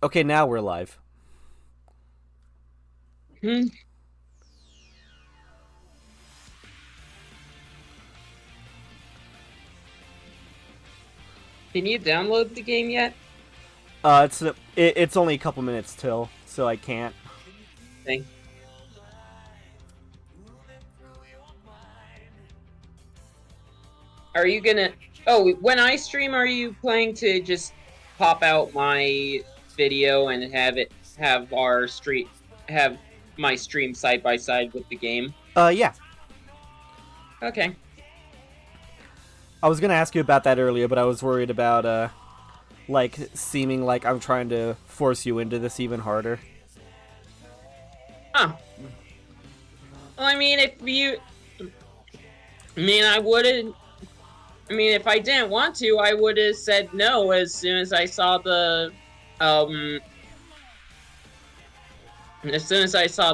Okay, now we're live. Hmm. Can you download the game yet? It's only a couple minutes till, so I can't. Thing. Are you gonna? Oh, when I stream, are you planning to just pop out my video and have our street have my stream side by side with the game? Yeah. Okay. I was gonna ask you about that earlier, but I was worried about like seeming like I'm trying to force you into this even harder. Huh. Well, I mean, I wouldn't. I mean, if I didn't want to, I would have said no as soon as I saw um,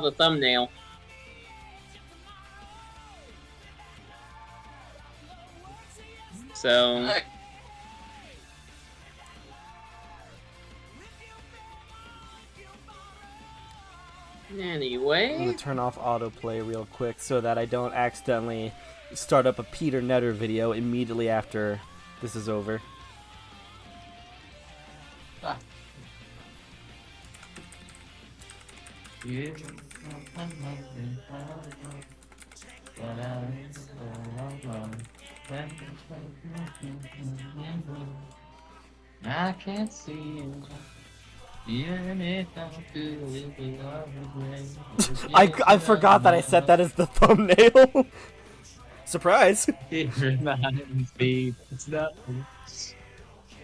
the thumbnail. So. Anyway. I'm gonna turn off autoplay real quick so that I don't accidentally start up a Peter Netter video immediately after this is over. Ah. I can't see you. I forgot that I set that as the thumbnail. Surprise! It reminds me. It's not.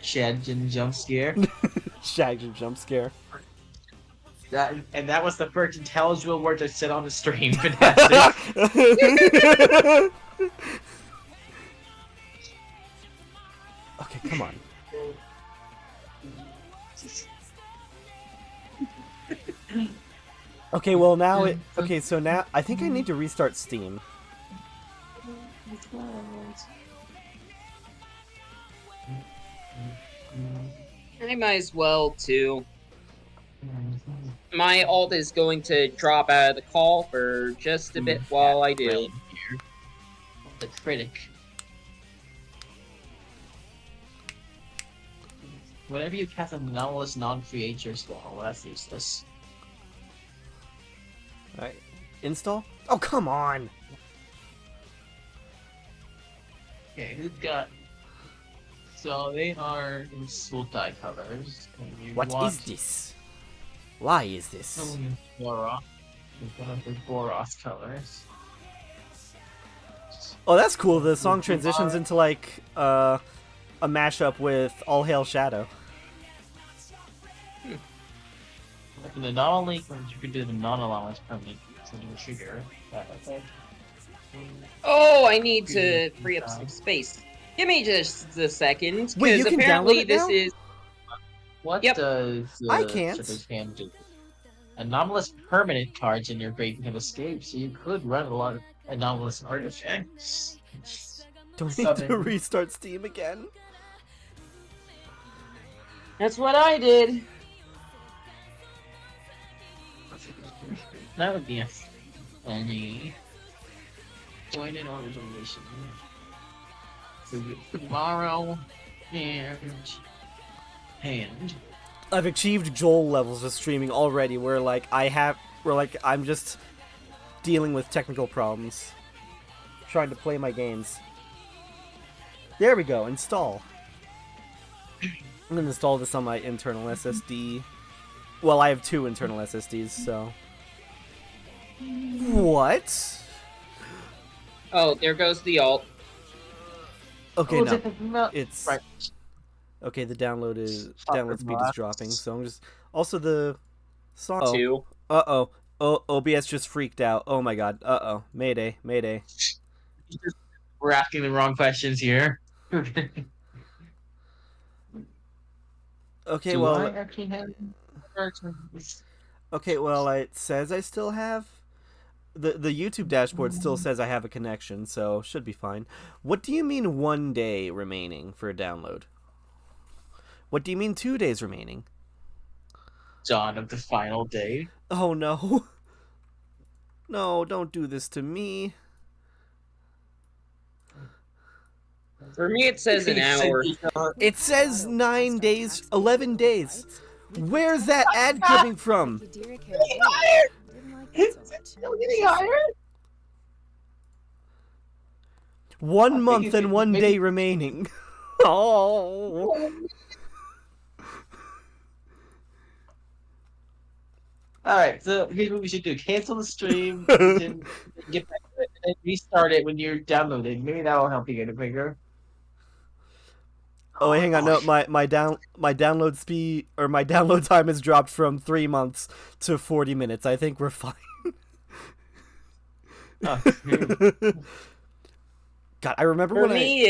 Shad and jump scare. Shagged and jump scare. That was the first intelligible word I said on the stream. Fantastic. Okay, come on. Okay, well now it. Okay, so now I think I need to restart Steam. I might as well too. My alt is going to drop out of the call for just a bit while I do. The critic. Whenever you cast a anomalous non-creature spell, well, that's useless. Alright. Install? Oh, come on! Okay, who's got... So they are in Sultai colors. What is this? Why is this? Boros. One of the Boros colors. Oh, that's cool. The song transitions into like a mashup with All Hail Shadow. And not only you can do the non-allowance permanent, so you trigger that effect. Oh, I need to free up some space. Give me just a second, Wait, you because can apparently download it this now? is. What Yep. does I can't. Can do? Anomalous permanent cards in your grave have escaped, so you could run a lot of anomalous artifacts. Do we need to restart Steam again? That's what I did. That would be a funny. Join an organization. Tomorrow and hand. I've achieved Joel levels of streaming already, where I'm just dealing with technical problems, trying to play my games. There we go. Install. I'm gonna install this on my internal SSD. Well, I have two internal SSDs, so. What? Oh, there goes the alt. Okay, no. No. It's Right. okay. The download speed is dropping, so I'm just also the song. Two. Oh. OBS just freaked out. Oh my god. Mayday. We're asking the wrong questions here. Okay, Do well. I actually have... Okay, well, it says I still have the YouTube dashboard still says I have a connection, so should be fine. What do you mean 1 day remaining for a download? What do you mean 2 days remaining? dawn of the final day. Oh no. No, don't do this to me. For me, it says an hour. It says 9 days, 11 days. Where's that ad coming from? Getting higher! It's still getting higher? 1 month and 1 day remaining. Oh. Alright, so here's what we should do. Cancel the stream, then get back to it, and then restart it when you're downloading. Maybe that'll help you get it quicker. Oh, wait, hang on. No, my download speed or my download time has dropped from 3 months to 40 minutes. I think we're fine. Oh, God, I remember For when me,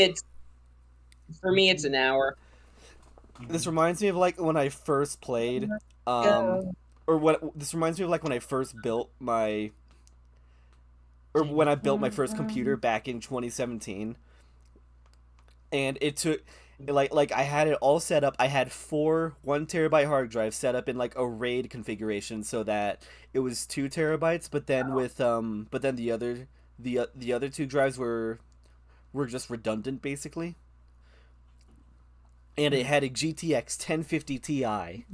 it's an hour. This reminds me of like when I first played, this reminds me of like when I first built my, or when I built my first computer back in 2017, and it took, like I had it all set up. I had 4 1 TB hard drives set up in like a RAID configuration so that it was 2 TB, but then the other 2 drives were just redundant basically. And it had a GTX 1050 Ti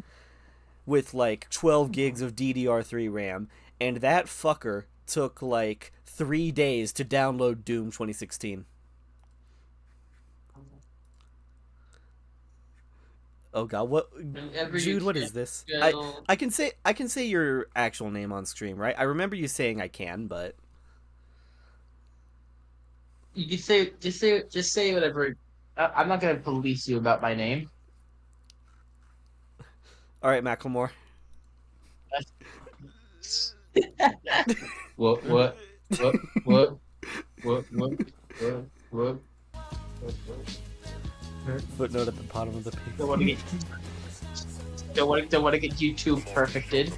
with like 12 gigs of DDR3 RAM, and that fucker took like 3 days to download Doom 2016. Oh god, what Jude, what is this? I can say your actual name on stream, right? I remember you saying I can, but you can just say whatever. I'm not gonna police you about my name. All right, Macklemore. What? Footnote at the bottom of the page. Don't want to get YouTube perfected.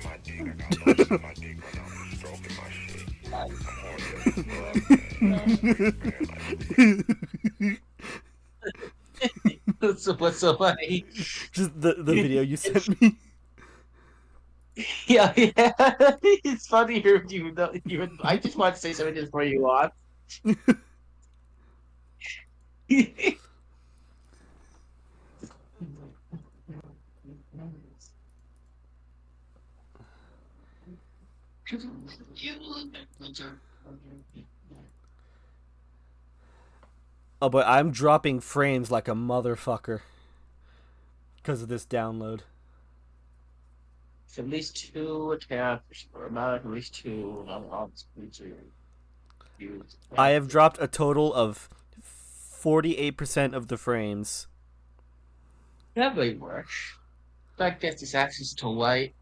What's so funny? Just the video you sent me. Yeah. It's funny here. I just want to say something just for you on. Oh, but I'm dropping frames like a motherfucker because of this download. It's at least 2 attacks, or about at least 2 on I have dropped a total of 48% of the frames. That may work. That gets us access to light.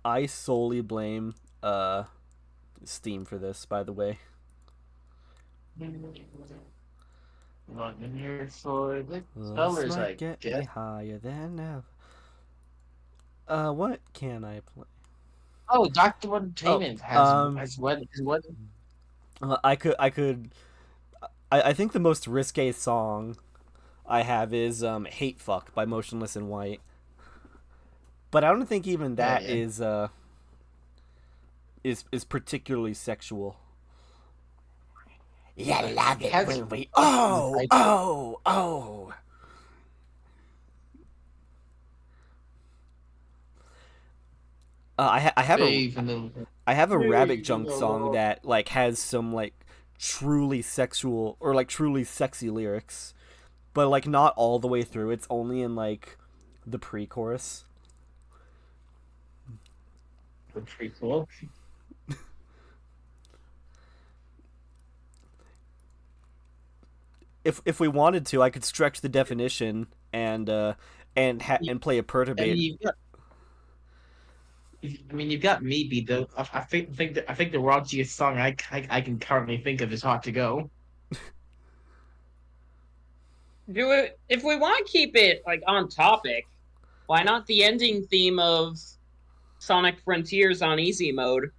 I solely blame Steam for this, by the way. Not in here for the Let's colors, not I get me guess. higher than ever. What can I play? Oh, Dr. Entertainment has what? I think the most risque song I have is "Hate Fuck" by Motionless in White. But I don't think even that is particularly sexual. Yeah, love it when we oh. I have a Rabbit Junk song that like has some like truly sexual or like truly sexy lyrics, but like not all the way through. It's only in like the pre-chorus. Pretty cool. If we wanted to, I could stretch the definition and play a perturbate. You've got maybe the. I think the raunchiest song I can currently think of is "Hot to Go." If we want to keep it like on topic, why not the ending theme of Sonic Frontiers on easy mode?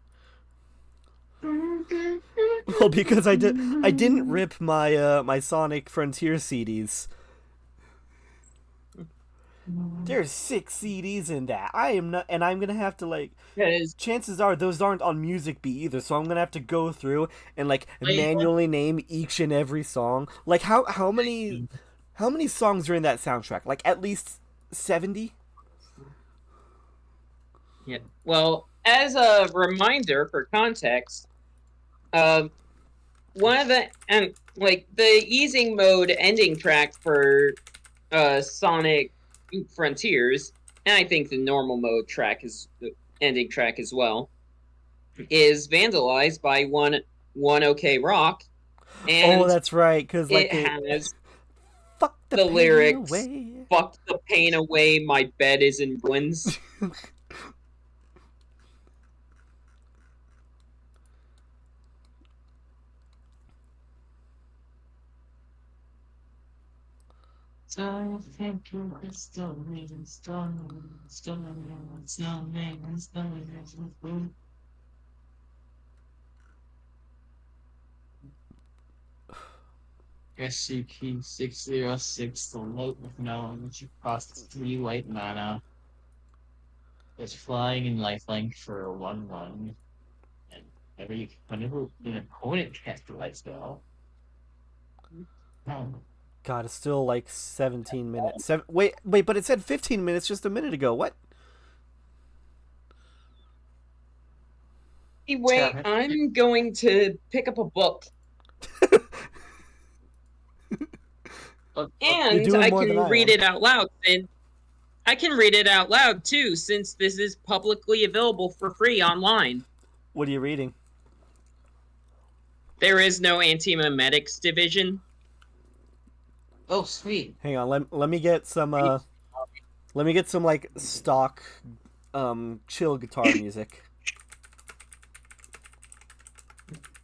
Well, because I didn't rip my my Sonic Frontier CDs. There's 6 CDs in that. I am not, and I'm gonna have to like. Because Chances are those aren't on Music Bee either, so I'm gonna have to go through and like I- manually name each and every song. Like how many songs are in that soundtrack? Like at least 70. yeah. Well, as a reminder for context, one of the the easing mode ending track for Sonic Frontiers, and I think the normal mode track is the ending track as well, is vandalized by one OK Rock, and Oh, that's right, because like it has fuck the pain lyrics, away. "Fuck the pain away, my bed is in ruins." So thank you for stunning. SCP-606, the note with known which you cost 3 white mana. It's flying in lifelink for a 1/1. And whenever an opponent casts a light spell. God, it's still like 17 minutes. Wait, but it said 15 minutes just a minute ago. What? Anyway, I'm going to pick up a book. And doing I more than can I read am. it out loud. And I can read it out loud too, since this is publicly available for free online. What are you reading? There is no anti-memetics division. Oh, sweet. Hang on, let me get some like stock chill guitar music.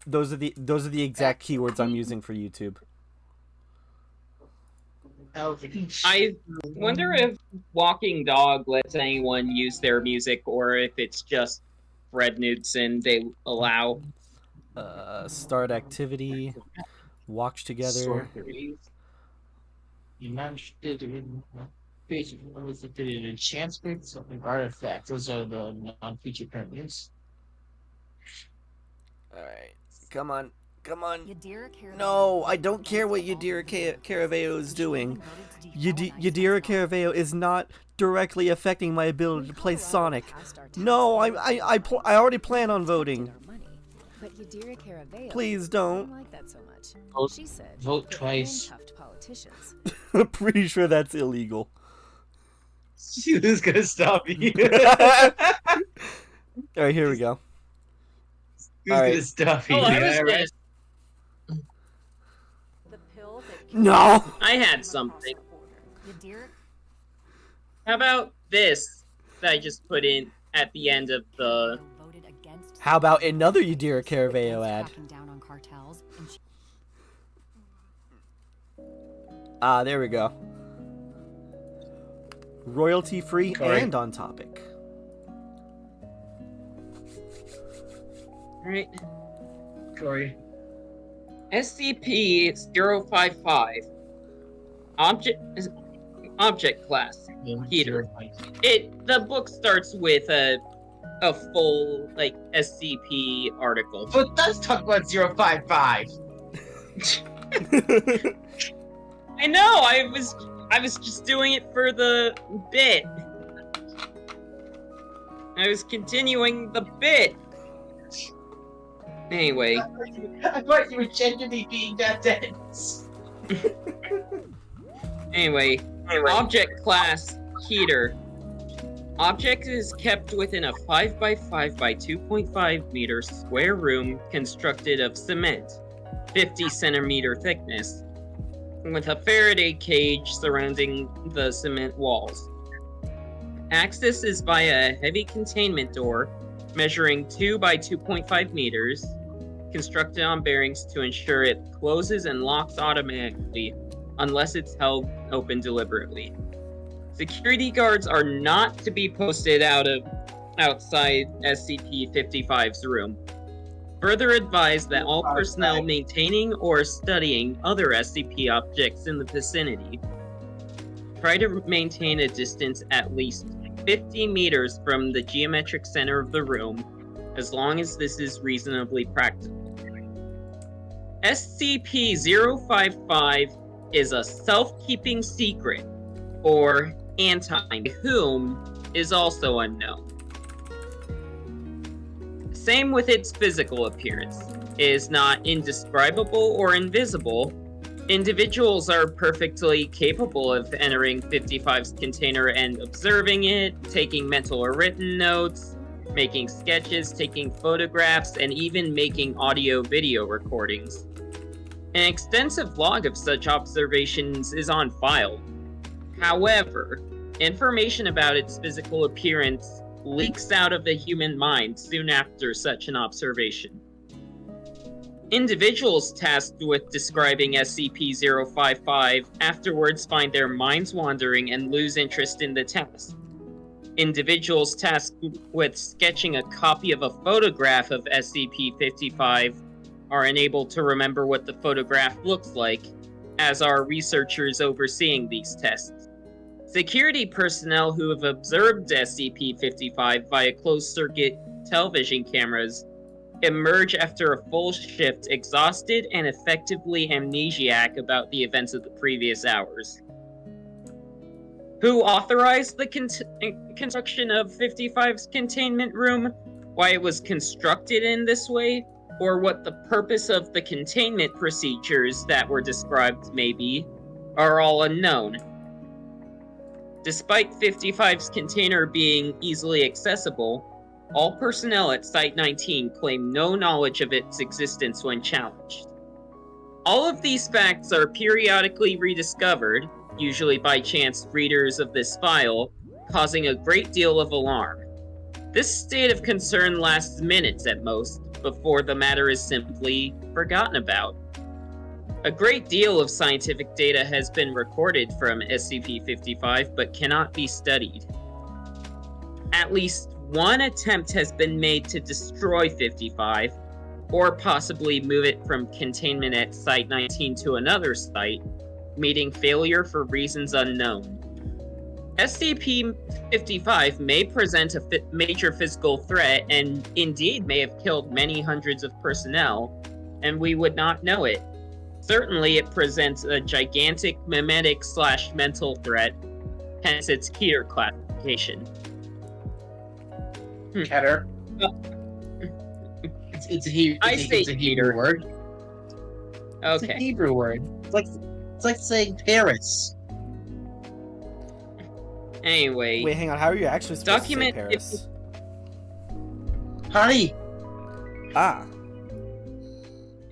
Those are the exact keywords I'm using for YouTube. I wonder if Walking Dog lets anyone use their music, or if it's just Fred Knudsen they allow. Start activity. Watch together. You managed to do it in enchantment, something artifact. Those are the non-feature permanents. Alright. Come on. Yadira Caraveo No, I don't care what Yadira Caraveo is doing. Yadira Caraveo is not directly affecting my ability to play Sonic. No, I already plan on voting. But Yadira Caraveo Please didn't don't. like that so much. Vote- She said vote it twice. handcuffed politicians. I'm pretty sure that's illegal. Who's gonna stop you? Alright, here we go. Who's All right. gonna stop you? Oh, I was Alright. The pill that No! I had something. Yadira How about this that I just put in at the end of the... voted against How about another Yadira Caraveo ad? cracking down on cartels, and she Ah, there we go. Royalty free Corey. and on topic. Right. Corey. SCP-055. Object class. Heater. The book starts with a full like SCP article. But let's talk about 055. I know. I was just doing it for the bit. I was continuing the bit. Anyway, I thought you were genuinely being that dense. anyway, object class heater. Object is kept within a 5x5 by 2.5 meter square room constructed of cement, 50 centimeter thickness, with a Faraday cage surrounding the cement walls. Access is via a heavy containment door measuring 2 by 2.5 meters, constructed on bearings to ensure it closes and locks automatically unless it's held open deliberately. Security guards are not to be posted outside SCP-55's room. Further advised that all personnel maintaining or studying other SCP objects in the vicinity try to maintain a distance at least 50 meters from the geometric center of the room, as long as this is reasonably practical. SCP-055 is a self-keeping secret, or anti-whom is also unknown. Same with its physical appearance. It is not indescribable or invisible. Individuals are perfectly capable of entering 55's container and observing it, taking mental or written notes, making sketches, taking photographs, and even making audio-video recordings. An extensive log of such observations is on file. However, information about its physical appearance leaks out of the human mind soon after such an observation. Individuals tasked with describing SCP-055 afterwards find their minds wandering and lose interest in the task. Individuals tasked with sketching a copy of a photograph of SCP-55 are unable to remember what the photograph looks like, as are researchers overseeing these tests. Security personnel who have observed SCP-55 via closed-circuit television cameras emerge after a full shift exhausted and effectively amnesiac about the events of the previous hours. Who authorized the construction of 55's containment room, why it was constructed in this way, or what the purpose of the containment procedures that were described may be, are all unknown. Despite 55's container being easily accessible, all personnel at Site-19 claim no knowledge of its existence when challenged. All of these facts are periodically rediscovered, usually by chance readers of this file, causing a great deal of alarm. This state of concern lasts minutes at most, before the matter is simply forgotten about. A great deal of scientific data has been recorded from SCP-55 but cannot be studied. At least one attempt has been made to destroy 55, or possibly move it from containment at Site-19 to another site, meeting failure for reasons unknown. SCP-55 may present a major physical threat and indeed may have killed many hundreds of personnel, and we would not know it. Certainly it presents a gigantic memetic/mental threat, hence its Keter classification. Keter? It's a Hebrew word. It's a Okay. Hebrew word. It's like saying Paris. Anyway, Wait, hang on. How are you actually supposed Document to say Paris? Honey! Ah.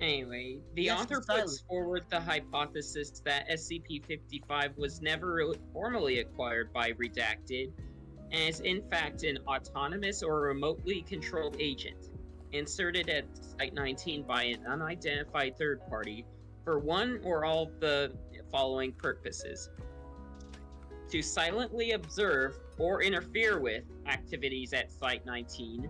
Anyway, the Yes, author it's puts silent. forward the hypothesis that SCP-55 was never formally acquired by Redacted, and is in fact an autonomous or remotely controlled agent, inserted at Site-19 by an unidentified third party for one or all of the following purposes: to silently observe or interfere with activities at Site-19,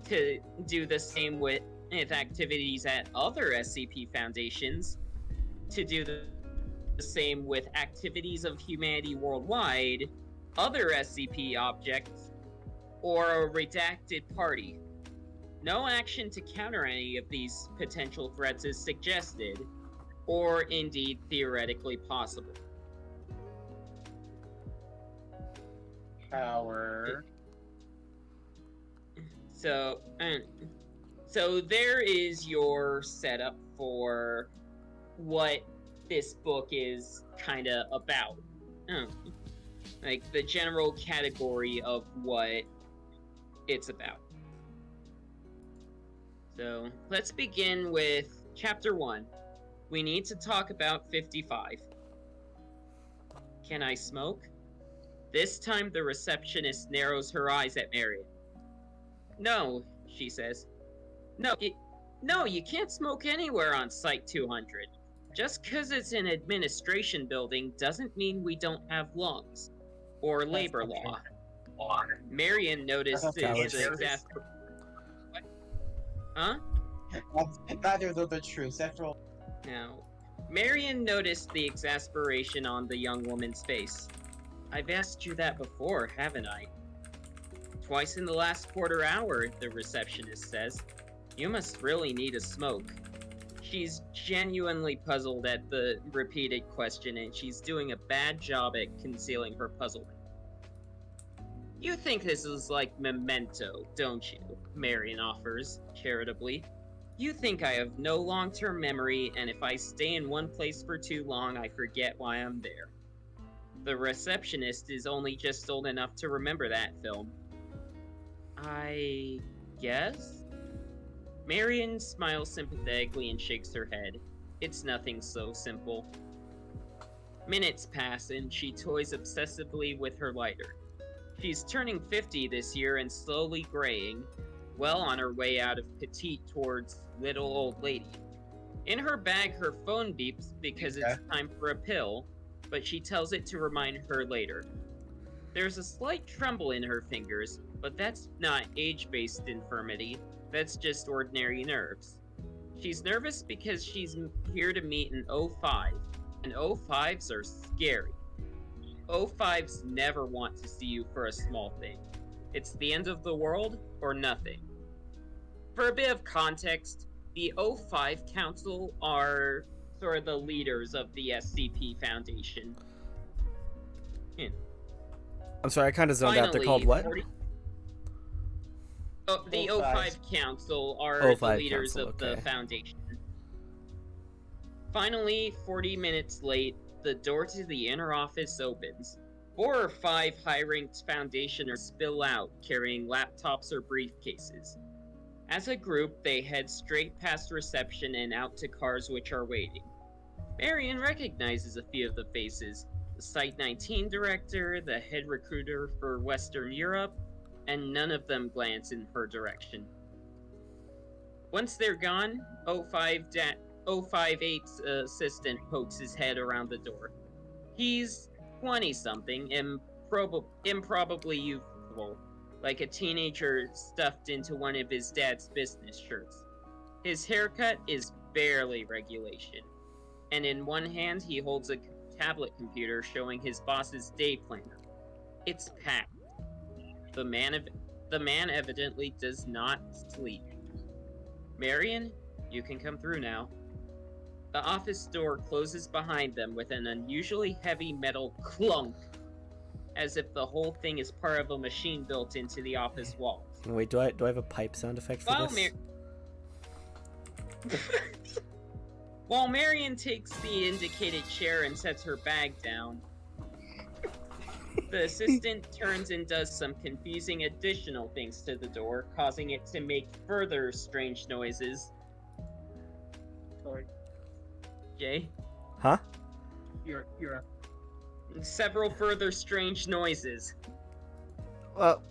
to do the same with activities at other SCP foundations, to do the same with activities of humanity worldwide, other SCP objects, or a redacted party. No action to counter any of these potential threats is suggested, or indeed theoretically possible. Power. So there is your setup for what this book is kind of about. Like the general category of what it's about. So let's begin with Chapter 1. We need to talk about 55. Can I smoke? This time the receptionist narrows her eyes at Marion. No, she says. No, you can't smoke anywhere on Site 200. Just because it's an administration building doesn't mean we don't have lungs. Or labor law. Marion noticed the Huh? Neither of those are true. Now, Marion noticed the exasperation on the young woman's face. I've asked you that before, haven't I? Twice in the last quarter hour, the receptionist says. You must really need a smoke. She's genuinely puzzled at the repeated question, and she's doing a bad job at concealing her puzzlement. You think this is like Memento, don't you? Marion offers, charitably. You think I have no long-term memory, and if I stay in one place for too long, I forget why I'm there. The receptionist is only just old enough to remember that film. I guess? Marion smiles sympathetically and shakes her head. It's nothing so simple. Minutes pass and she toys obsessively with her lighter. She's turning 50 this year and slowly graying, well on her way out of petite towards little old lady. In her bag, her phone beeps because it's time for a pill, but she tells it to remind her later. There's a slight tremble in her fingers, but that's not age-based infirmity. That's just ordinary nerves. She's nervous because she's here to meet an 05, and 05s are scary. 05s never want to see you for a small thing. It's the end of the world or nothing. For a bit of context, the 05 Council are sort of the leaders of the SCP Foundation. I'm sorry, I kind of zoned out. They're called what? The 05 Council are the leaders of the Foundation. Finally, 40 minutes late, the door to the inner office opens. 4 or 5 high-ranked Foundationers spill out, carrying laptops or briefcases. As a group, they head straight past reception and out to cars which are waiting. Marion recognizes a few of the faces. The Site 19 director, the head recruiter for Western Europe, and none of them glance in her direction. Once they're gone, 058's assistant pokes his head around the door. He's 20-something, improbably youthful, like a teenager stuffed into one of his dad's business shirts. His haircut is barely regulation, and in one hand he holds a tablet computer showing his boss's day planner. It's packed. The man evidently does not sleep. Marion, you can come through now. The office door closes behind them with an unusually heavy metal clunk, as if the whole thing is part of a machine built into the office walls. Wait, do I have a pipe sound effect for this? While Marion takes the indicated chair and sets her bag down, the assistant turns and does some confusing additional things to the door, causing it to make further strange noises. Sorry. Jay? Huh? You're Several further strange noises. Well,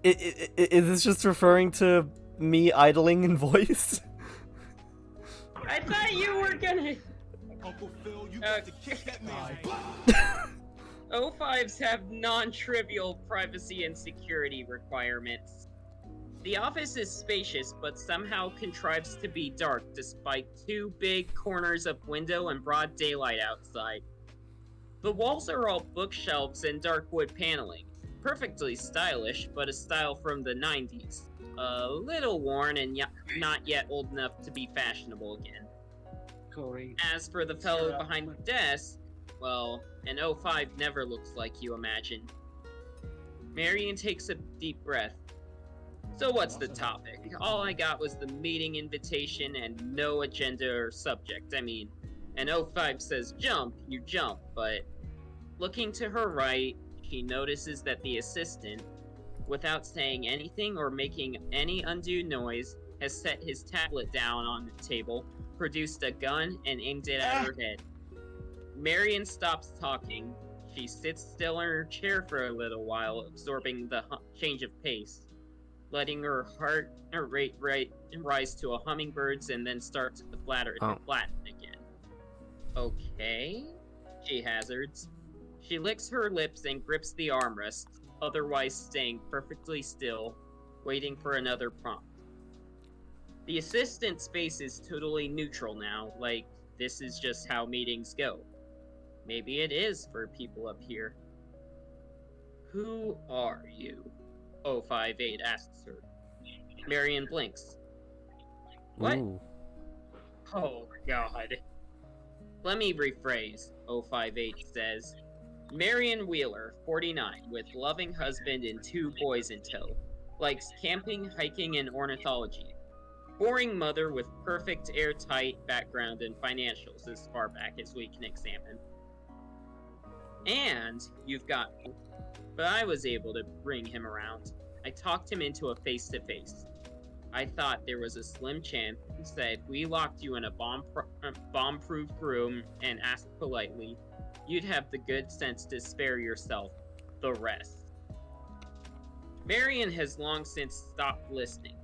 is this just referring to me idling in voice? I thought you were gonna... Uncle Phil, you got to kick that man. 05s have non-trivial privacy and security requirements. The office is spacious, but somehow contrives to be dark despite 2 big corners of window and broad daylight outside. The walls are all bookshelves and dark wood paneling. Perfectly stylish, but a style from the 90s. A little worn and not yet old enough to be fashionable again. Corey. As for the fellow behind the desk, well, an 05 never looks like you imagine. Marion takes a deep breath. So what's the topic? All I got was the meeting invitation and no agenda or subject. I mean, an 05 says jump, you jump, but looking to her right, she notices that the assistant, without saying anything or making any undue noise, has set his tablet down on the table, produced a gun, and aimed it at her head. Marion stops talking. She sits still in her chair for a little while, absorbing the change of pace, letting her heart rate rise to a hummingbird's and then start to flatten again. Okay, she hazards. She licks her lips and grips the armrest, otherwise staying perfectly still, waiting for another prompt. The assistant's face is totally neutral now, like this is just how meetings go. Maybe it is for people up here. Who are you? 058 asks her. Marion blinks. What? Ooh. Oh, God. Let me rephrase, 058 says. Marion Wheeler, 49, with loving husband and 2 boys in tow. Likes camping, hiking, and ornithology. Boring mother with perfect airtight background and financials as far back as we can examine. And you've got me. But I was able to bring him around. I talked him into a face-to-face. I thought there was a slim chance that if we locked you in a bomb-proof room and asked politely, you'd have the good sense to spare yourself the rest. Marion has long since stopped listening.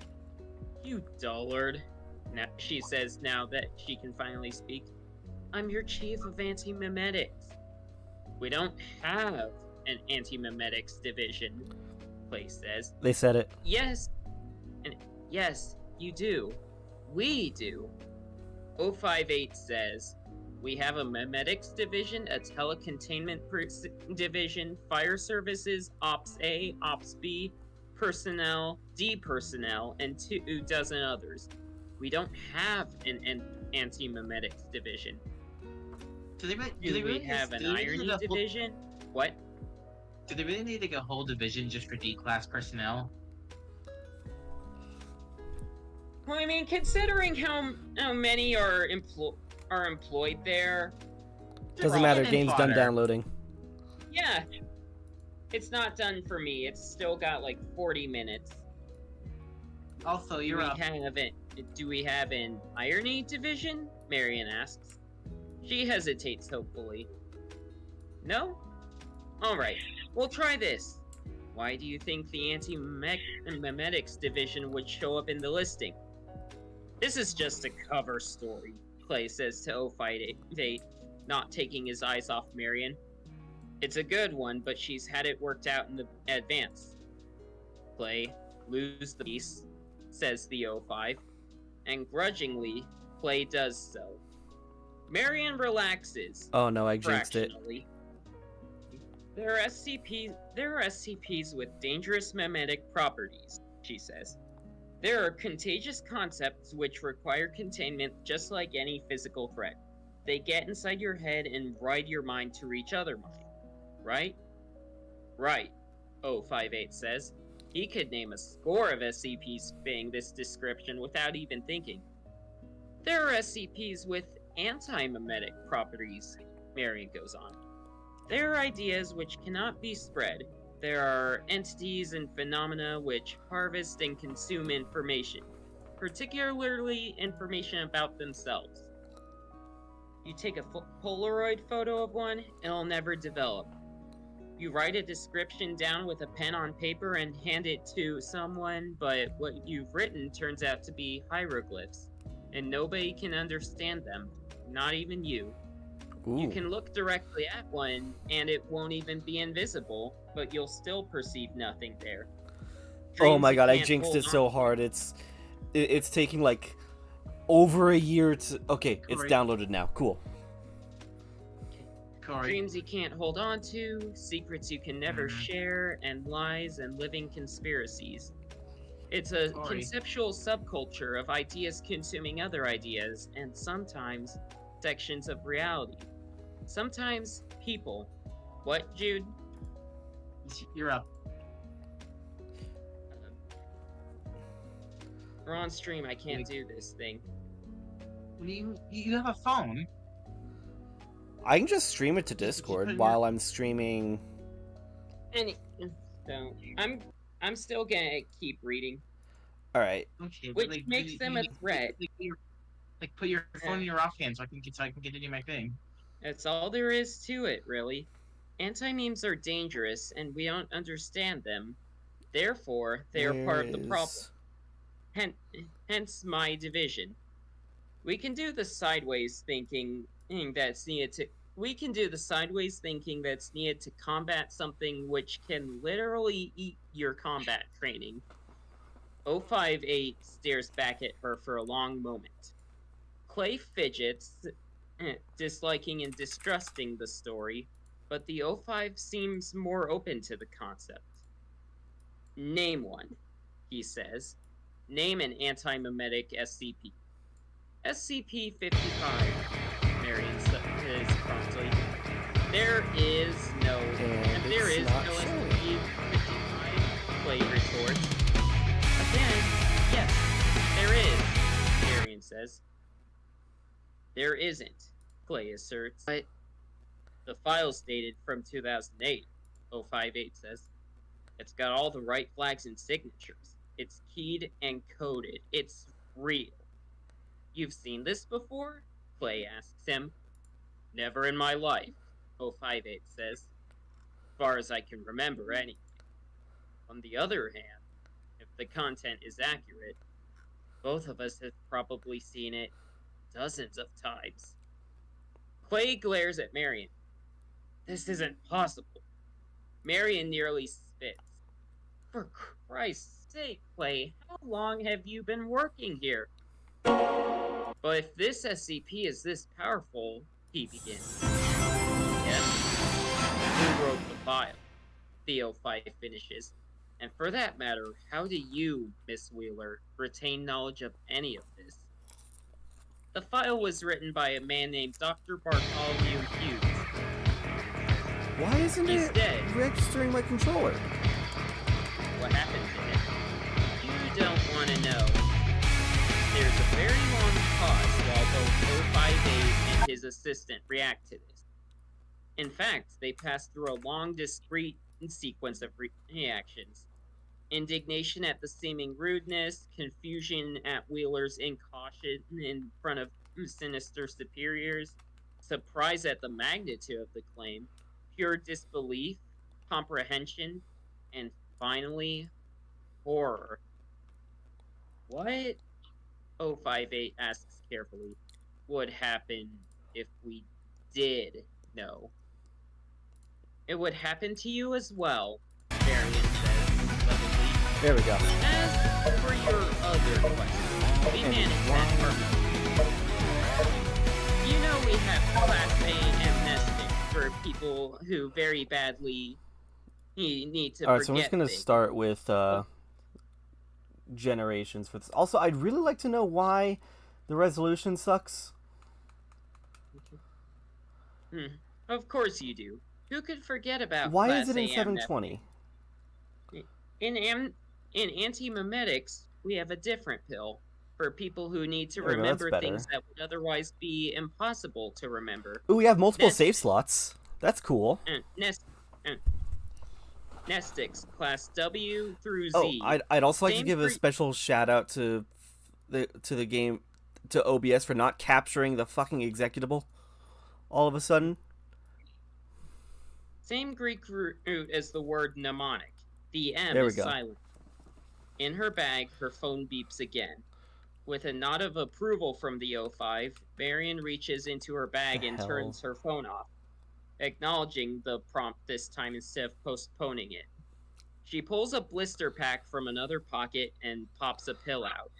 You dullard, she says now that she can finally speak. I'm your chief of anti-memetics. We don't have an anti-memetics division, Clay says. They said it. Yes, and yes, you do. We do. 058 says, we have a memetics division, a telecontainment division, fire services, Ops A, Ops B, personnel, D personnel, and 2 dozen others. We don't have an anti-memetics division. Do they Do really we have an do they really irony need a whole- division? What? Do they really need like a whole division just for D-class personnel? Well, I mean, considering how many are employed there, Doesn't matter. Cannon Game's done fodder. downloading. yeah, it's not done for me. It's still got like 40 minutes. Also, you're up. Do we have an irony division? Marion asks. She hesitates hopefully. No? Alright, we'll try this. Why do you think the anti-memetics division would show up in the listing? This is just a cover story, Clay says to 058, not taking his eyes off Marion. It's a good one, but she's had it worked out in the advance. Clay, lose the piece, says the 05, and grudgingly, Clay does so. Marion relaxes. Oh no, I jinxed it. Fractionally. There are SCPs with dangerous memetic properties, she says. There are contagious concepts which require containment just like any physical threat. They get inside your head and ride your mind to reach other mind. Right? Right, 058 says. He could name a score of SCPs fitting this description without even thinking. There are SCPs with anti-memetic properties, Marion goes on. There are ideas which cannot be spread. There are entities and phenomena which harvest and consume information, particularly information about themselves. You take a Polaroid photo of one, it'll never develop. You write a description down with a pen on paper and hand it to someone, but what you've written turns out to be hieroglyphs, and nobody can understand them, not even you. Ooh. You can look directly at one, and it won't even be invisible, but you'll still perceive nothing there. Oh my Dreams god, you I can't jinxed hold it so on to. hard. It's taking like over a year to. Okay, it's Corey. downloaded now. Cool. Corey. Dreams you can't hold on to, secrets you can never Mhm. share, and lies and living conspiracies. It's a Corey. conceptual subculture of ideas consuming other ideas, and sometimes sections of reality. Sometimes people. What, Jude? You're up. We're on stream, I can't do this thing. You have a phone. I can just stream it to Did you put Discord your- while I'm streaming. So I'm still gonna keep reading, All right. Okay, but, which like, makes you- them you- a threat. Like, put your phone in your offhand so I can get to do my thing. That's all there is to it, really. Anti-memes are dangerous, and we don't understand them. Therefore, they are part of the problem. Hence my division. We can do the sideways thinking that's needed to. We can do the sideways thinking that's needed to combat something which can literally eat your combat training. 058 stares back at her for a long moment. Clay fidgets, disliking and distrusting the story, but the O5 seems more open to the concept. Name one, he says. Name an anti-memetic SCP. SCP-55, Marion says promptly. There is no... And there it's is not no showing. SCP-55 play resource. Again, yes, there is, Marion says. There isn't, Clay asserts. But the file's dated from 2008, 058 says. It's got all the right flags and signatures. It's keyed and coded. It's real. You've seen this before? Clay asks him. Never in my life, 058 says. As far as I can remember, anyway. On the other hand, if the content is accurate, both of us have probably seen it dozens of times. Clay glares at Marion. This isn't possible. Marion nearly spits. For Christ's sake, Clay, how long have you been working here? But if this SCP is this powerful, he begins. Yes. Who wrote the file? Theo Fife finishes. And for that matter, how do you, Miss Wheeler, retain knowledge of any of this? The file was written by a man named Dr. Bartholomew Hughes. Why isn't He's it dead. registering my controller? What happened to him? You don't want to know. There's a very long pause while both 058 and his assistant react to this. In fact, they pass through a long, discrete sequence of reactions. Indignation at the seeming rudeness, confusion at Wheeler's incaution in front of sinister superiors, surprise at the magnitude of the claim, pure disbelief, comprehension, and finally, horror. What? 058 asks carefully. Would happen if we did know? It would happen to you as well, Varian says levelly. There we go. As for your other question, we manage that permanently. You know we have Class A amnestic for people who very badly need to Alright, so I'm forget just gonna things. start with generations for this. Also, I'd really like to know why the resolution sucks. Of course you do. Who could forget about Why Class is it in A 720? In anti-memetics, we have a different pill for people who need to There we go, that's remember things better. that would otherwise be impossible to remember. Ooh, we have multiple Nest- save slots. That's cool. Nestix, Class W through Oh, Z. I'd also like to Same give a for- special shout out to the game, to OBS, for not capturing the fucking executable all of a sudden. Same Greek root as the word mnemonic. The M There we is go. silent. In her bag, her phone beeps again. With a nod of approval from the O5, Marion reaches into her bag The and hell? turns her phone off, acknowledging the prompt this time instead of postponing it. She pulls a blister pack from another pocket and pops a pill out.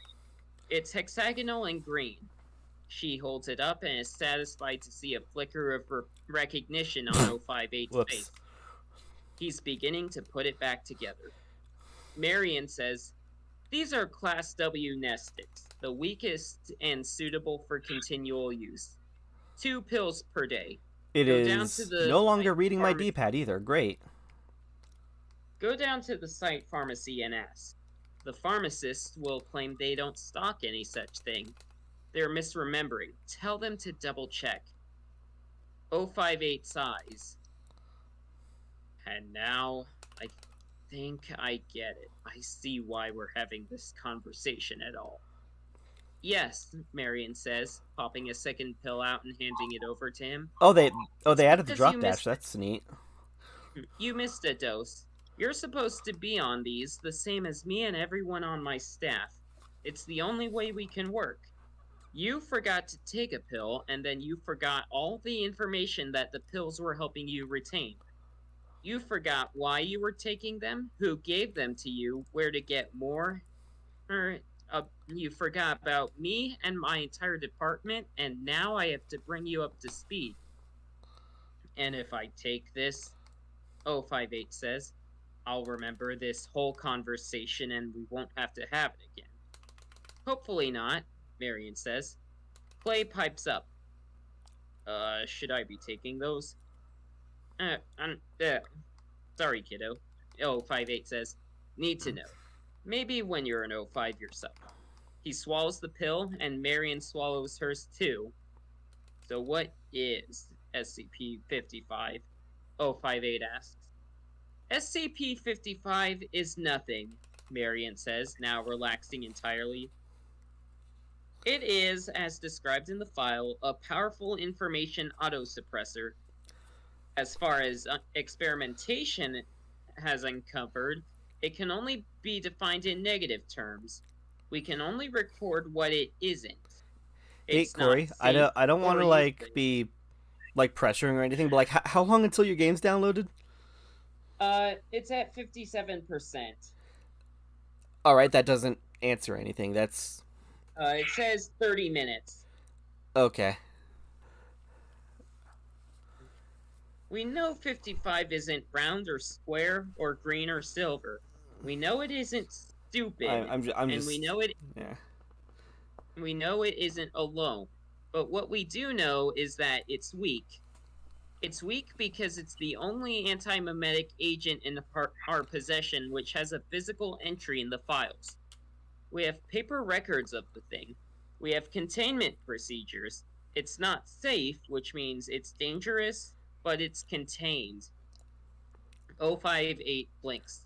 It's hexagonal and green. She holds it up and is satisfied to see a flicker of recognition on 058's Whoops. face. He's beginning to put it back together. Marion says, "These are Class W nestics, the weakest and suitable for continual use. 2 pills per day. It Go down is to the no longer site reading my pharmacy. D-pad either. Great. Go down to the site pharmacy and ask. The pharmacists will claim they don't stock any such thing. They're misremembering. Tell them to double check. 058 sighs. And now, I think I get it. I see why we're having this conversation at all. Yes, Marion says, popping a second pill out and handing it over to him. Oh, they added the because drop you dash. missed it. That's neat. You missed a dose. You're supposed to be on these, the same as me and everyone on my staff. It's the only way we can work. You forgot to take a pill, and then you forgot all the information that the pills were helping you retain. You forgot why you were taking them, who gave them to you, where to get more, You forgot about me and my entire department, and now I have to bring you up to speed. And if I take this, 058 says, I'll remember this whole conversation and we won't have to have it again. Hopefully not, Marion says. Clay pipes up. Should I be taking those? Sorry, kiddo. 058 says, need to know. Maybe when you're an 05 yourself. He swallows the pill, and Marion swallows hers too. So what is SCP-55? 058 asks. SCP-55 is nothing, Marion says, now relaxing entirely. It is, as described in the file, a powerful information autosuppressor. As far as experimentation has uncovered, it can only be defined in negative terms. We can only record what it isn't. Hey, Corey, I don't want to, like, be, like, pressuring or anything, but, like, how long until your game's downloaded? It's at 57%. Alright, that doesn't answer anything. That's... It says 30 minutes. Okay. We know 55 isn't round or square or green or silver. We know it isn't stupid. I'm just... and we know it... Yeah. We know it isn't alone. But what we do know is that it's weak. It's weak because it's the only anti-memetic agent in our possession which has a physical entry in the files. We have paper records of the thing. We have containment procedures. It's not safe, which means it's dangerous, but it's contained. 058 blinks.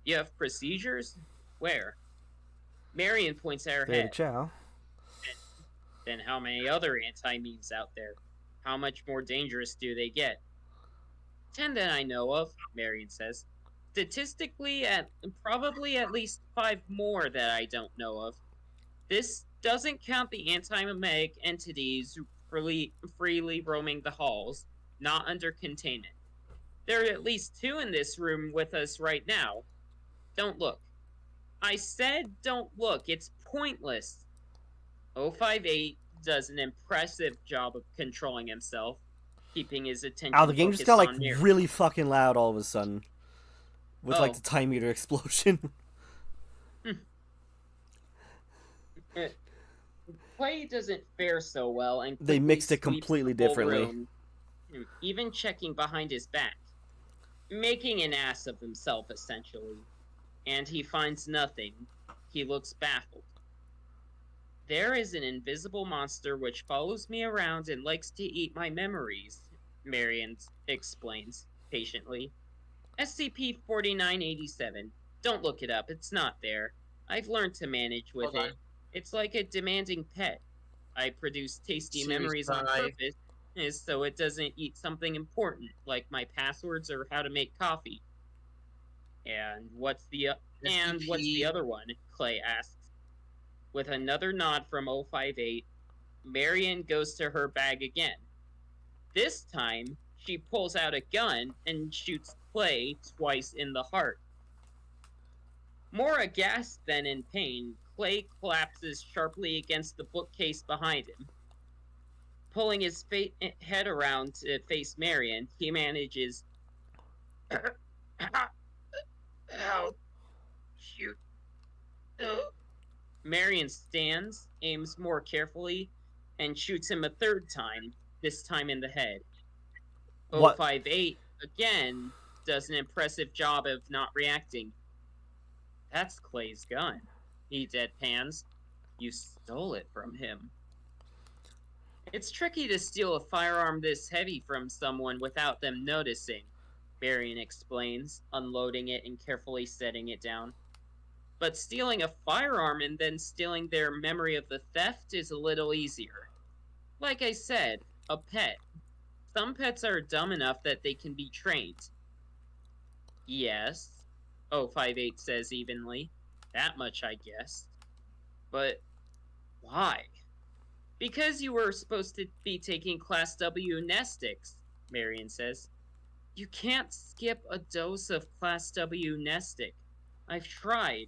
You have procedures? Where? Marion points at her head. Ciao. Then how many other anti-memes out there? How much more dangerous do they get? 10 that I know of, Marion says. Statistically, probably at least 5 more that I don't know of. This doesn't count the anti-memetic entities freely roaming the halls, not under containment. There are at least 2 in this room with us right now. Don't look. I said don't look. It's pointless. 058 does an impressive job of controlling himself, keeping his attention Oh, the game just got, like, Marion. really fucking loud all of a sudden. With, like, the time meter explosion. Play doesn't fare so well, and They mixed it completely differently. Room, even checking behind his back, making an ass of himself, essentially. And he finds nothing. He looks baffled. There is an invisible monster which follows me around and likes to eat my memories, Marion explains, patiently. SCP-4987. Don't look it up, it's not there. I've learned to manage with it. It's like a demanding pet. I produce tasty memories on purpose, so it doesn't eat something important, like my passwords or how to make coffee. And what's the other one? Clay asks. With another nod from 058, Marion goes to her bag again. This time, she pulls out a gun and shoots Clay twice in the heart. More aghast than in pain, Clay collapses sharply against the bookcase behind him. Pulling his head around to face Marion, he manages... Help. Shoot. Marion stands, aims more carefully, and shoots him a 3rd time, this time in the head. 058, again, does an impressive job of not reacting. That's Clay's gun, he deadpans. You stole it from him. It's tricky to steal a firearm this heavy from someone without them noticing, Marion explains, unloading it and carefully setting it down. But stealing a firearm and then stealing their memory of the theft is a little easier. Like I said, a pet. Some pets are dumb enough that they can be trained. Yes, 058 says evenly. That much I guessed. But why? Because you were supposed to be taking Class W nestics, Marion says. You can't skip a dose of Class W nestic. I've tried.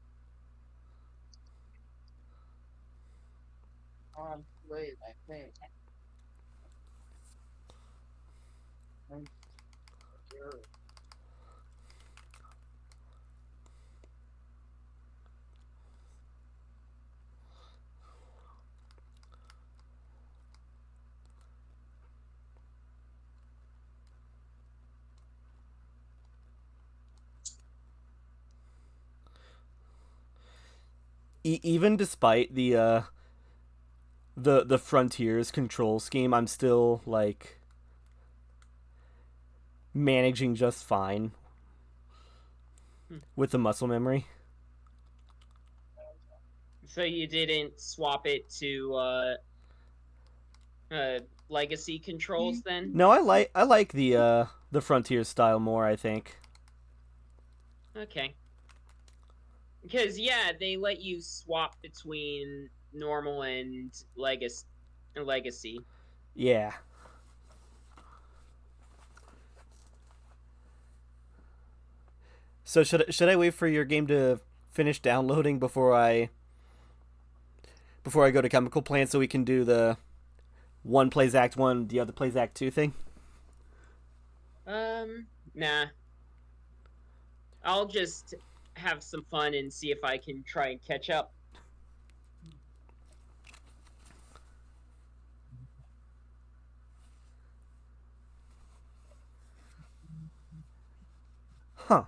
on play, I think. Sure. Even despite the Frontiers control scheme, I'm still like managing just fine with the muscle memory. So you didn't swap it to legacy controls then? No, I like the Frontiers style more, I think. Okay. Because yeah, they let you swap between normal and legacy. Yeah. So should I wait for your game to finish downloading before I go to Chemical Plant so we can do the one plays Act 1, the other plays Act 2 thing? Nah. I'll just have some fun and see if I can try and catch up. Huh.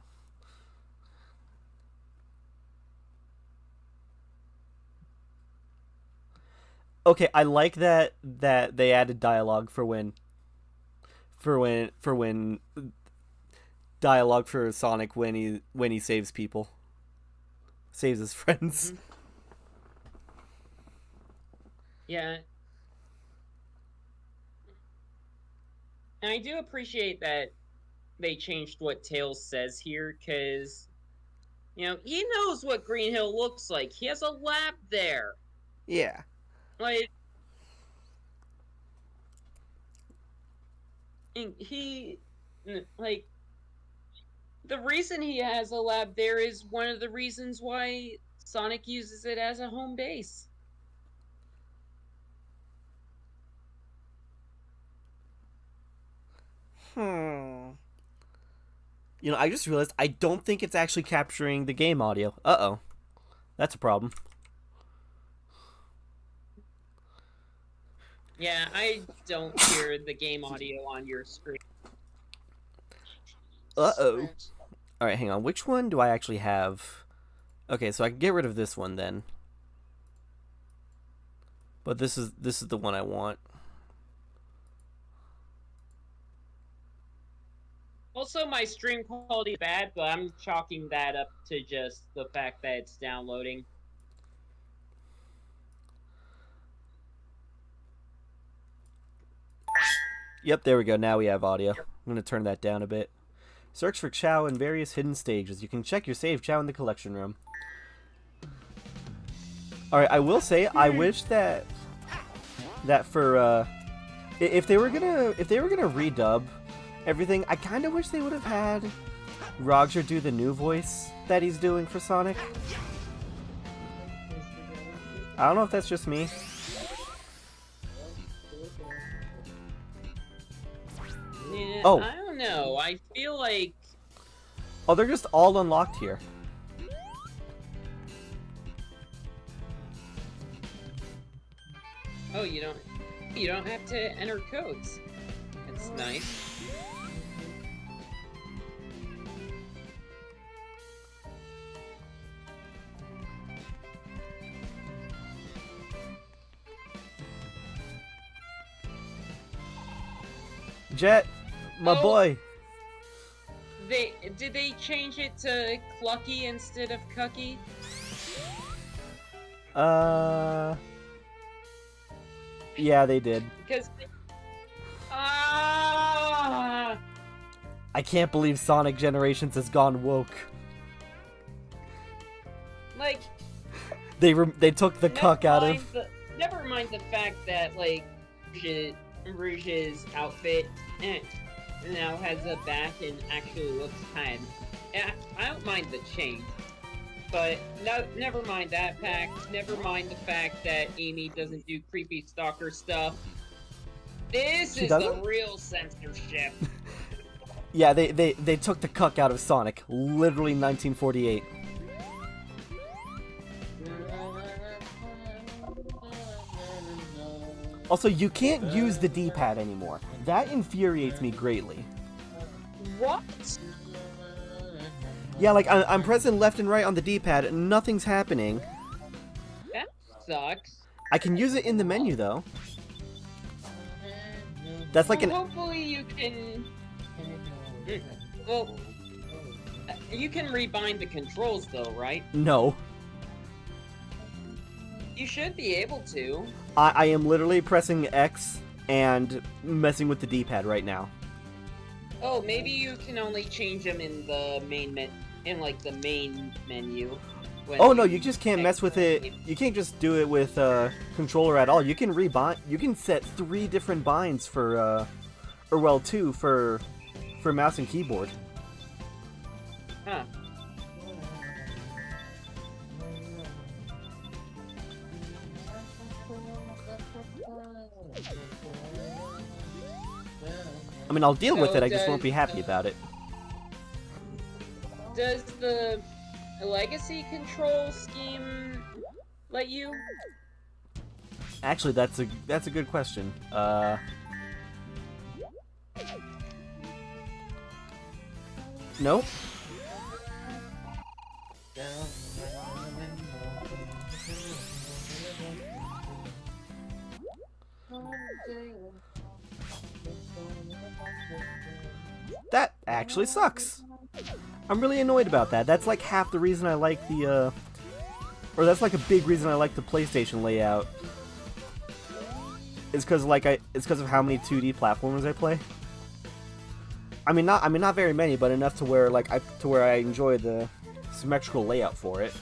Okay, I like that they added dialogue for when dialogue for Sonic when he saves people. Saves his friends. Mm-hmm. Yeah. And I do appreciate that they changed what Tails says here, because, you know, he knows what Green Hill looks like. He has a lab there. Yeah. Like, and he, like, the reason he has a lab there is one of the reasons why Sonic uses it as a home base. You know, I just realized I don't think it's actually capturing the game audio. Uh-oh. That's a problem. Yeah, I don't hear the game audio on your screen. Uh-oh. Alright, hang on. Which one do I actually have? Okay, so I can get rid of this one then. But this is the one I want. Also, my stream quality is bad, but I'm chalking that up to just the fact that it's downloading. Yep, there we go. Now we have audio. I'm going to turn that down a bit. Search for Chow in various hidden stages. You can check your save Chow in the collection room. Alright, I will say, I wish that for, if they were gonna redub everything, I kind of wish they would have had Roger do the new voice that he's doing for Sonic. I don't know if that's just me. Yeah, Oh. I don't know. I feel like... Oh, they're just all unlocked here. Oh, you don't have to enter codes. That's nice. Jet, my Oh. boy. Did they change it to Clucky instead of Cucky? Yeah, they did. Because ah, I can't believe Sonic Generations has gone woke. like They took the cuck out of. Never mind the fact that like Rouge's outfit now has a back and actually looks kind. I don't mind the change. But no, never mind that fact. Never mind the fact that Amy doesn't do creepy stalker stuff. This She is the doesn't? real censorship. Yeah, they took the cuck out of Sonic. Literally 1948. Also, you can't use the D-pad anymore. That infuriates me greatly. What? Yeah, like, I'm pressing left and right on the D-pad and nothing's happening. That sucks. I can use it in the menu, though. That's like Well, an... hopefully you can... Well, you can rebind the controls though, right? No. You should be able to. I am literally pressing X and messing with the D-pad right now. Oh, maybe you can only change them in the main the main menu. when Oh no, you just can't mess with it. exit. You can't just do it with controller at all. You can rebind. You can set 3 different binds for, or well, 2 for mouse and keyboard. Huh. I mean, I'll deal with So it. I just won't does, be happy about it. Does the legacy control scheme let you? Actually, that's a good question. Nope. That actually sucks. I'm really annoyed about that. That's like half the reason I like the, or that's like a big reason I like the PlayStation layout. It's because it's because of how many 2D platformers I play. I mean, not very many, but enough to where I enjoy the symmetrical layout for it.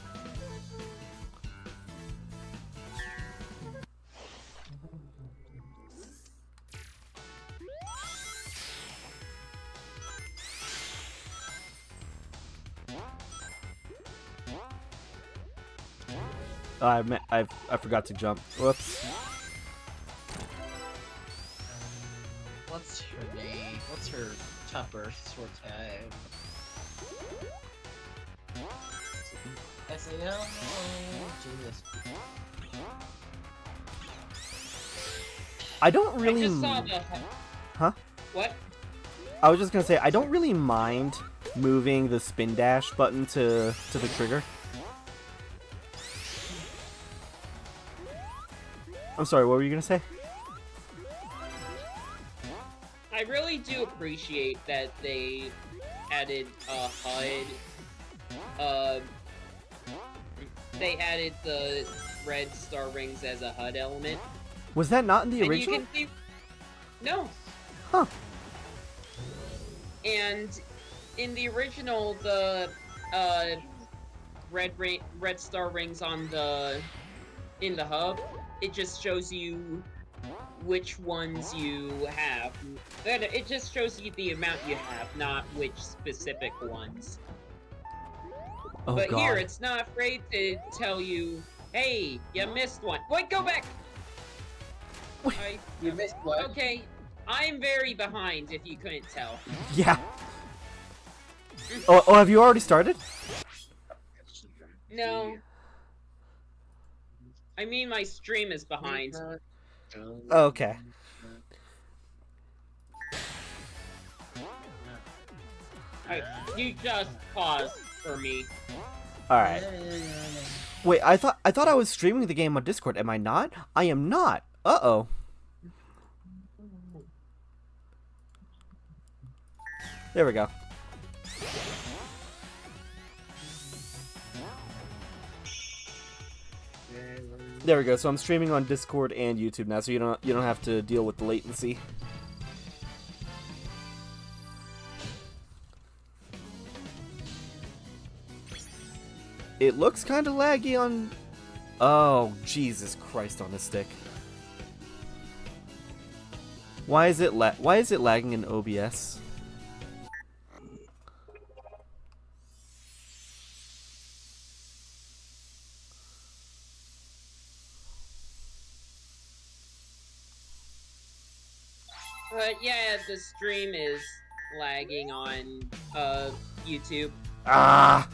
I forgot to jump. Whoops. What's her name? What's her top Earth sort time? SAL? Jesus. I don't really. I just saw the. Huh? What? I was just gonna say I don't really mind moving the spin dash button to the trigger. I'm sorry, what were you gonna say? I really do appreciate that they added a HUD. They added the red star rings as a HUD element. Was that not in the And original? you can see... No. Huh. And in the original, the red star rings on in the hub, it just shows you which ones you have. It just shows you the amount you have, not which specific ones. Oh But god. here, it's not afraid to tell you, hey, you missed one. Wait, go back! You missed one. Okay, I'm very behind, if you couldn't tell. Yeah. Oh, have you already started? No. I mean, my stream is behind. Okay. You just paused for me. Alright. Wait, I thought I was streaming the game on Discord. Am I not? I am not. Uh-oh. There we go. There we go. So I'm streaming on Discord and YouTube now, so you don't have to deal with the latency. It looks kind of laggy on... Oh, Jesus Christ on the stick. Why is it lagging in OBS? I, But yeah, the stream is lagging on YouTube. Ah!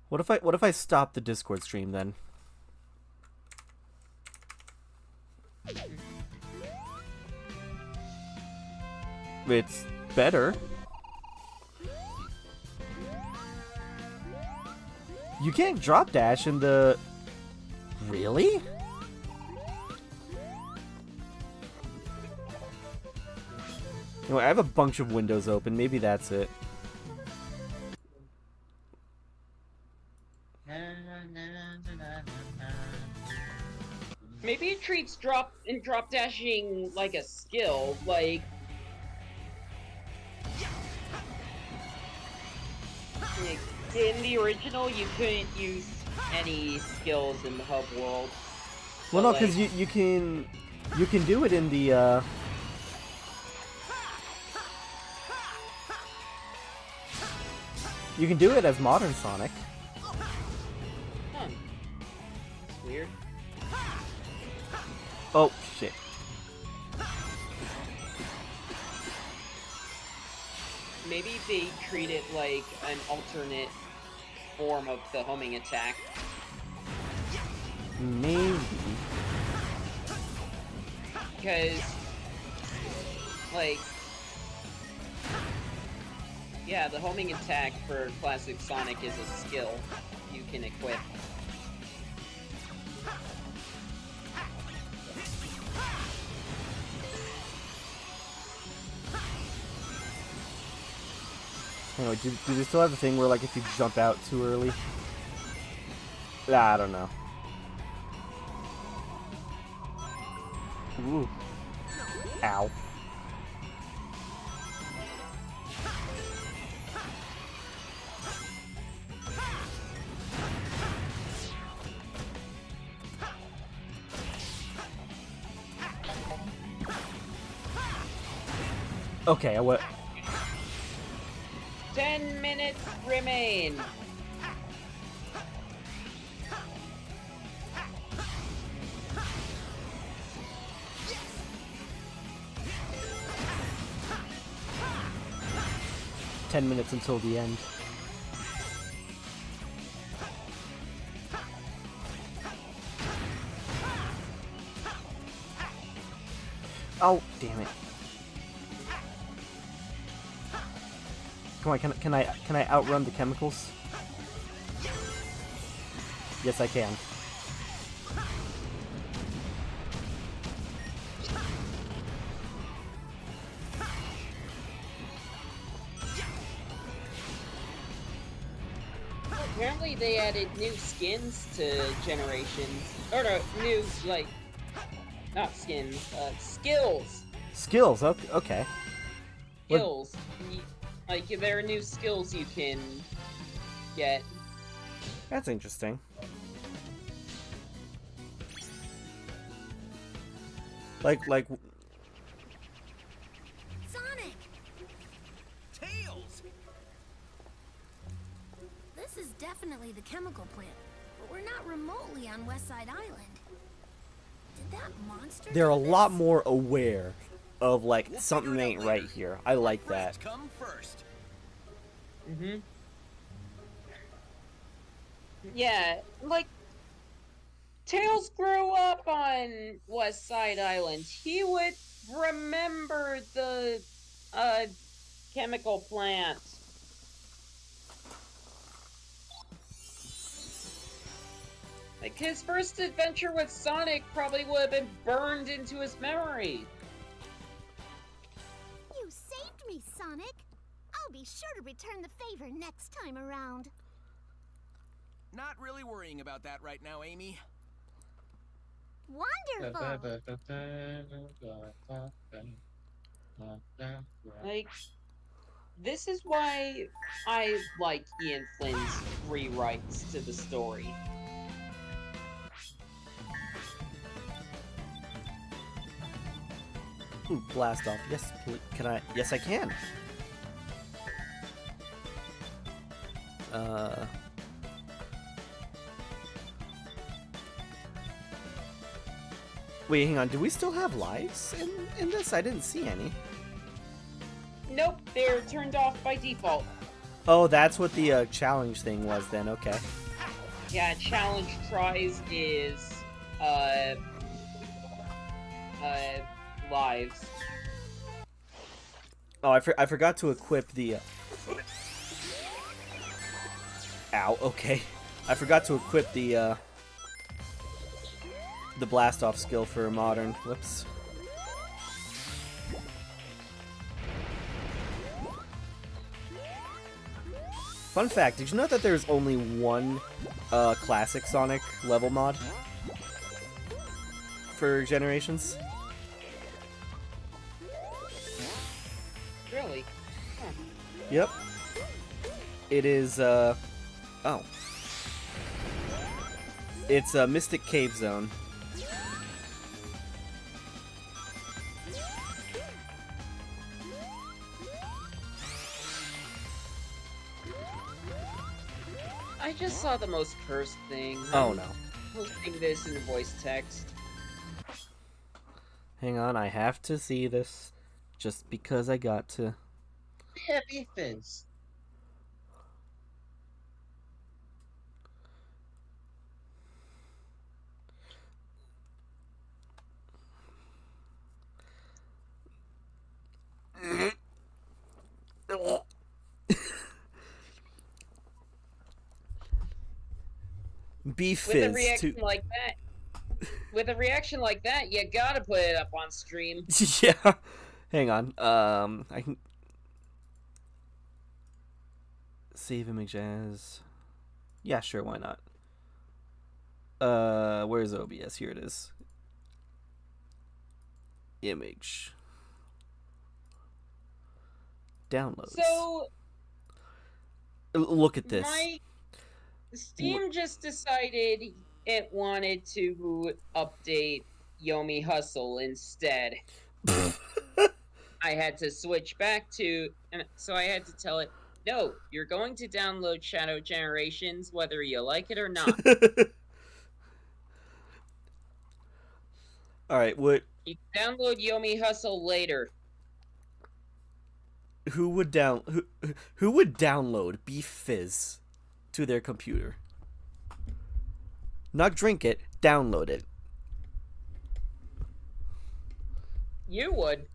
What if I stop the Discord stream then? It's better. You can't drop dash in the... Really? Anyway, I have a bunch of windows open. Maybe that's it. Maybe it treats drop dashing like a skill, like in the original you couldn't use any skills in the hub world. Well, no, because you can do it in the you can do it as modern Sonic. Huh. That's weird. Oh shit. Maybe they treat it like an alternate form of the homing attack. Maybe. Because, like, yeah, the homing attack for classic Sonic is a skill you can equip. Anyway, do they still have the thing where, like, if you jump out too early? I don't know. Ooh. Ow. Okay, what? 10 minutes remain. Ten minutes until the end. Oh, damn it. Come on, can I outrun the chemicals? Yes, I can. Apparently they added new skins to Generations. Or no, new, like, not skins, skills. Skills, okay. Skills. Like, there are new skills you can get. That's interesting. Like Sonic! Tails! This is definitely the chemical plant, but we're not remotely on West Side Island. Did that monster they're a do lot this? more aware of, like, We'll something figure it out ain't later. right here. I like that. First come first. Mm-hmm. Yeah, like, Tails grew up on West Side Island. He would remember the, chemical plant. Like, his first adventure with Sonic probably would have been burned into his memory. You saved me, Sonic. I'll be sure to return the favor next time around. Not really worrying about that right now, Amy. Wonderful! Like, this is why I like Ian Flynn's rewrites to the story. Ooh, blast off. Yes, please. Can I? Yes, I can. Wait, hang on. Do we still have lives in this? I didn't see any. Nope, they're turned off by default. Oh, that's what the challenge thing was then. Okay. Yeah, challenge prize is lives. Oh, I forgot to equip the. Ow. Okay. I forgot to equip the blast off skill for modern. Whoops. Fun fact, did you know that there's only one classic Sonic level mod for Generations? Really? Huh. Yep. It is, oh. It's a Mystic Cave Zone. I just saw the most cursed thing. Oh I'm no. posting this in voice text. Hang on, I have to see this. Just because I got to. Happy Fizz. Beef With a fizz. reaction like that, you gotta put it up on stream. Yeah. Hang on. I can save image as. Yeah, sure. Why not? Where's OBS? Here it is. Image. Downloads. So Look at this. my Steam just decided it wanted to update Yomi Hustle instead. I had to switch back to, and so I had to tell it, no, you're going to download Shadow Generations whether you like it or not. All right. What? You can download Yomi Hustle later. Who would download Beef Fizz to their computer? Not drink it, download it. You would.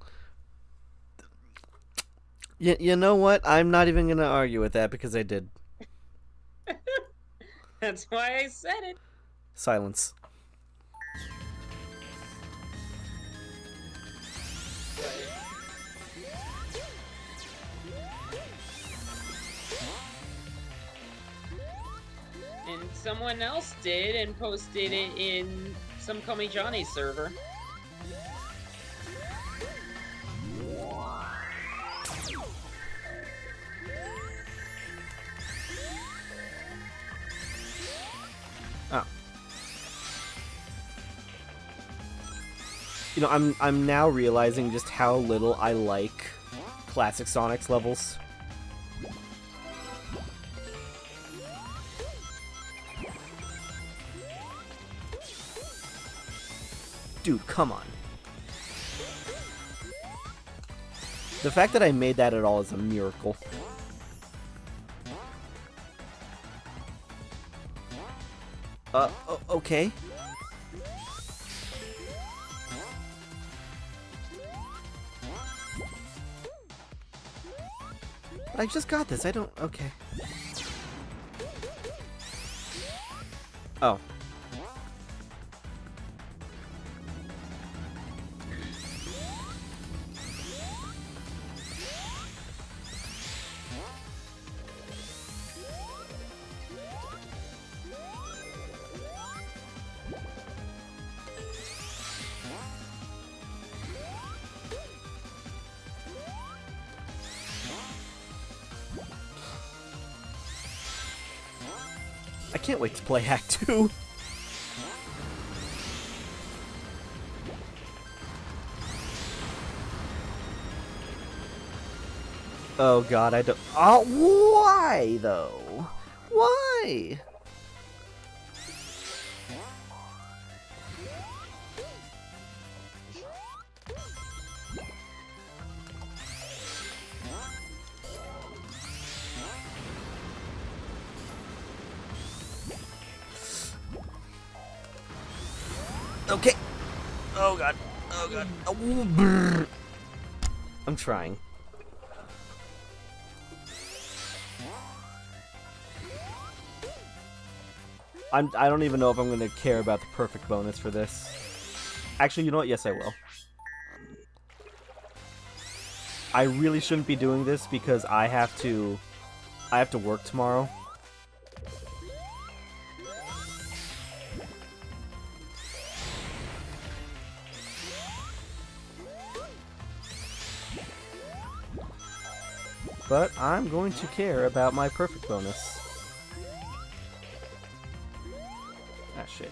You know what? I'm not even gonna argue with that because I did. That's why I said it. Silence. And someone else did and posted it in some Call Me Johnny server. Oh. You know, I'm now realizing just how little I like classic Sonic's levels. Dude, come on. The fact that I made that at all is a miracle. Okay. I just got this, I don't... okay. Oh. I can't wait to play Hack 2. Oh god, I don't... oh, why, though? Why? Okay. Oh god. Oh god. Oh, brr. I'm trying. I don't even know if I'm gonna care about the perfect bonus for this. Actually, you know what? Yes, I will. I really shouldn't be doing this because I have to work tomorrow. But I'm going to care about my perfect bonus. Ah, shit.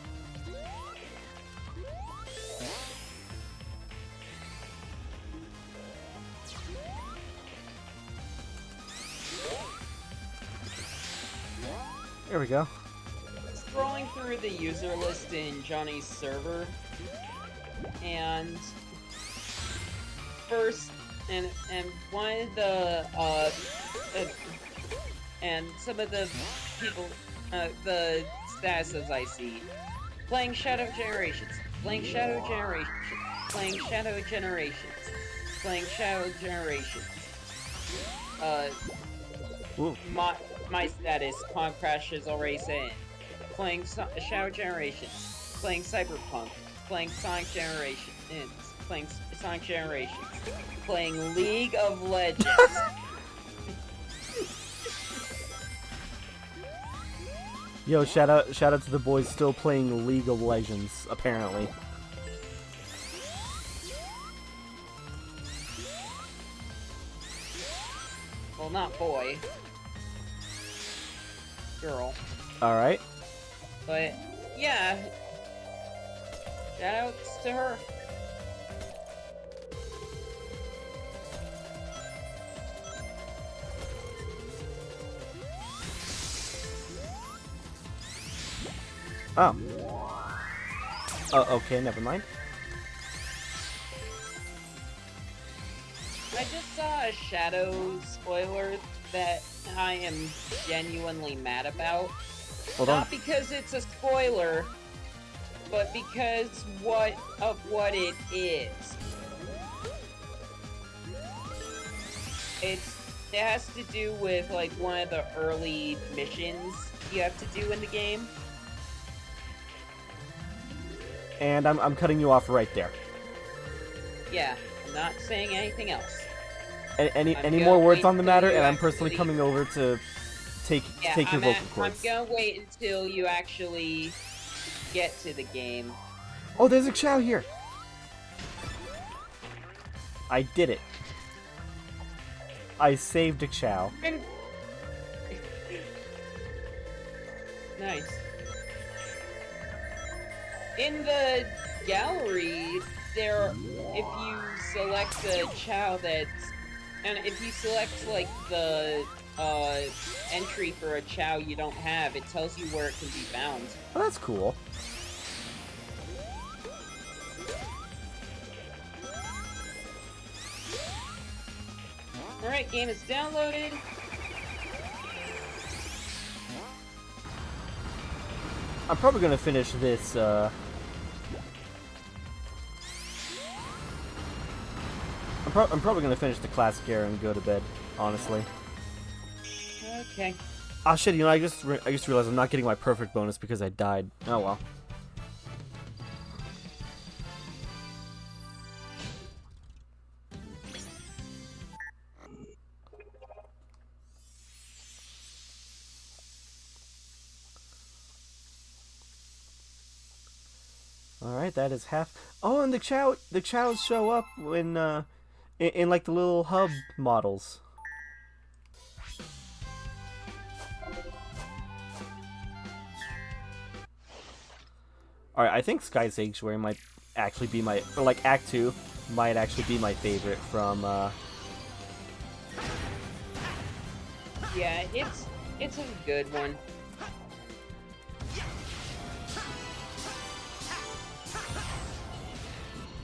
There we go. Scrolling through the user list in Johnny's server, and first, and one of the and some of the people, the statuses I see, playing Shadow Generations, playing Shadow Generations, playing Shadow Generations, playing Shadow Generations. Ooh. My status, Con Crash is already saying. Playing Shadow Generations, playing Cyberpunk, playing Sonic Generations, playing Sonic Generations, playing League of Legends. Yo, shout out to the boys still playing League of Legends, apparently. Well, not boy. Girl. Alright. But, yeah. Shoutouts to her. Oh. Oh, okay, never mind. I just saw a Shadow spoiler that I am genuinely mad about. Hold on. Not because it's a spoiler, but because of what it is. It has to do with like one of the early missions you have to do in the game. And I'm cutting you off right there. Yeah, I'm not saying anything else. Any more words on the matter, and I'm personally coming over to take your vocal cords. I'm gonna wait until you actually get to the game. Oh, there's a Chow here! I did it. I saved a Chow. Nice. In the gallery, if you select a Chow and if you select like the entry for a Chow you don't have, it tells you where it can be found. Oh, that's cool. Alright, game is downloaded. I'm probably gonna finish this, I'm probably gonna finish the classic era and go to bed, honestly. Okay. Ah, shit, you know, I just realized I'm not getting my perfect bonus because I died. Oh, well. Alright, that is half. Oh, and the chows show up when, in like the little hub models. Alright, I think Sky Sanctuary might actually be my, or like Act 2 might actually be my favorite from, Yeah, it's a good one.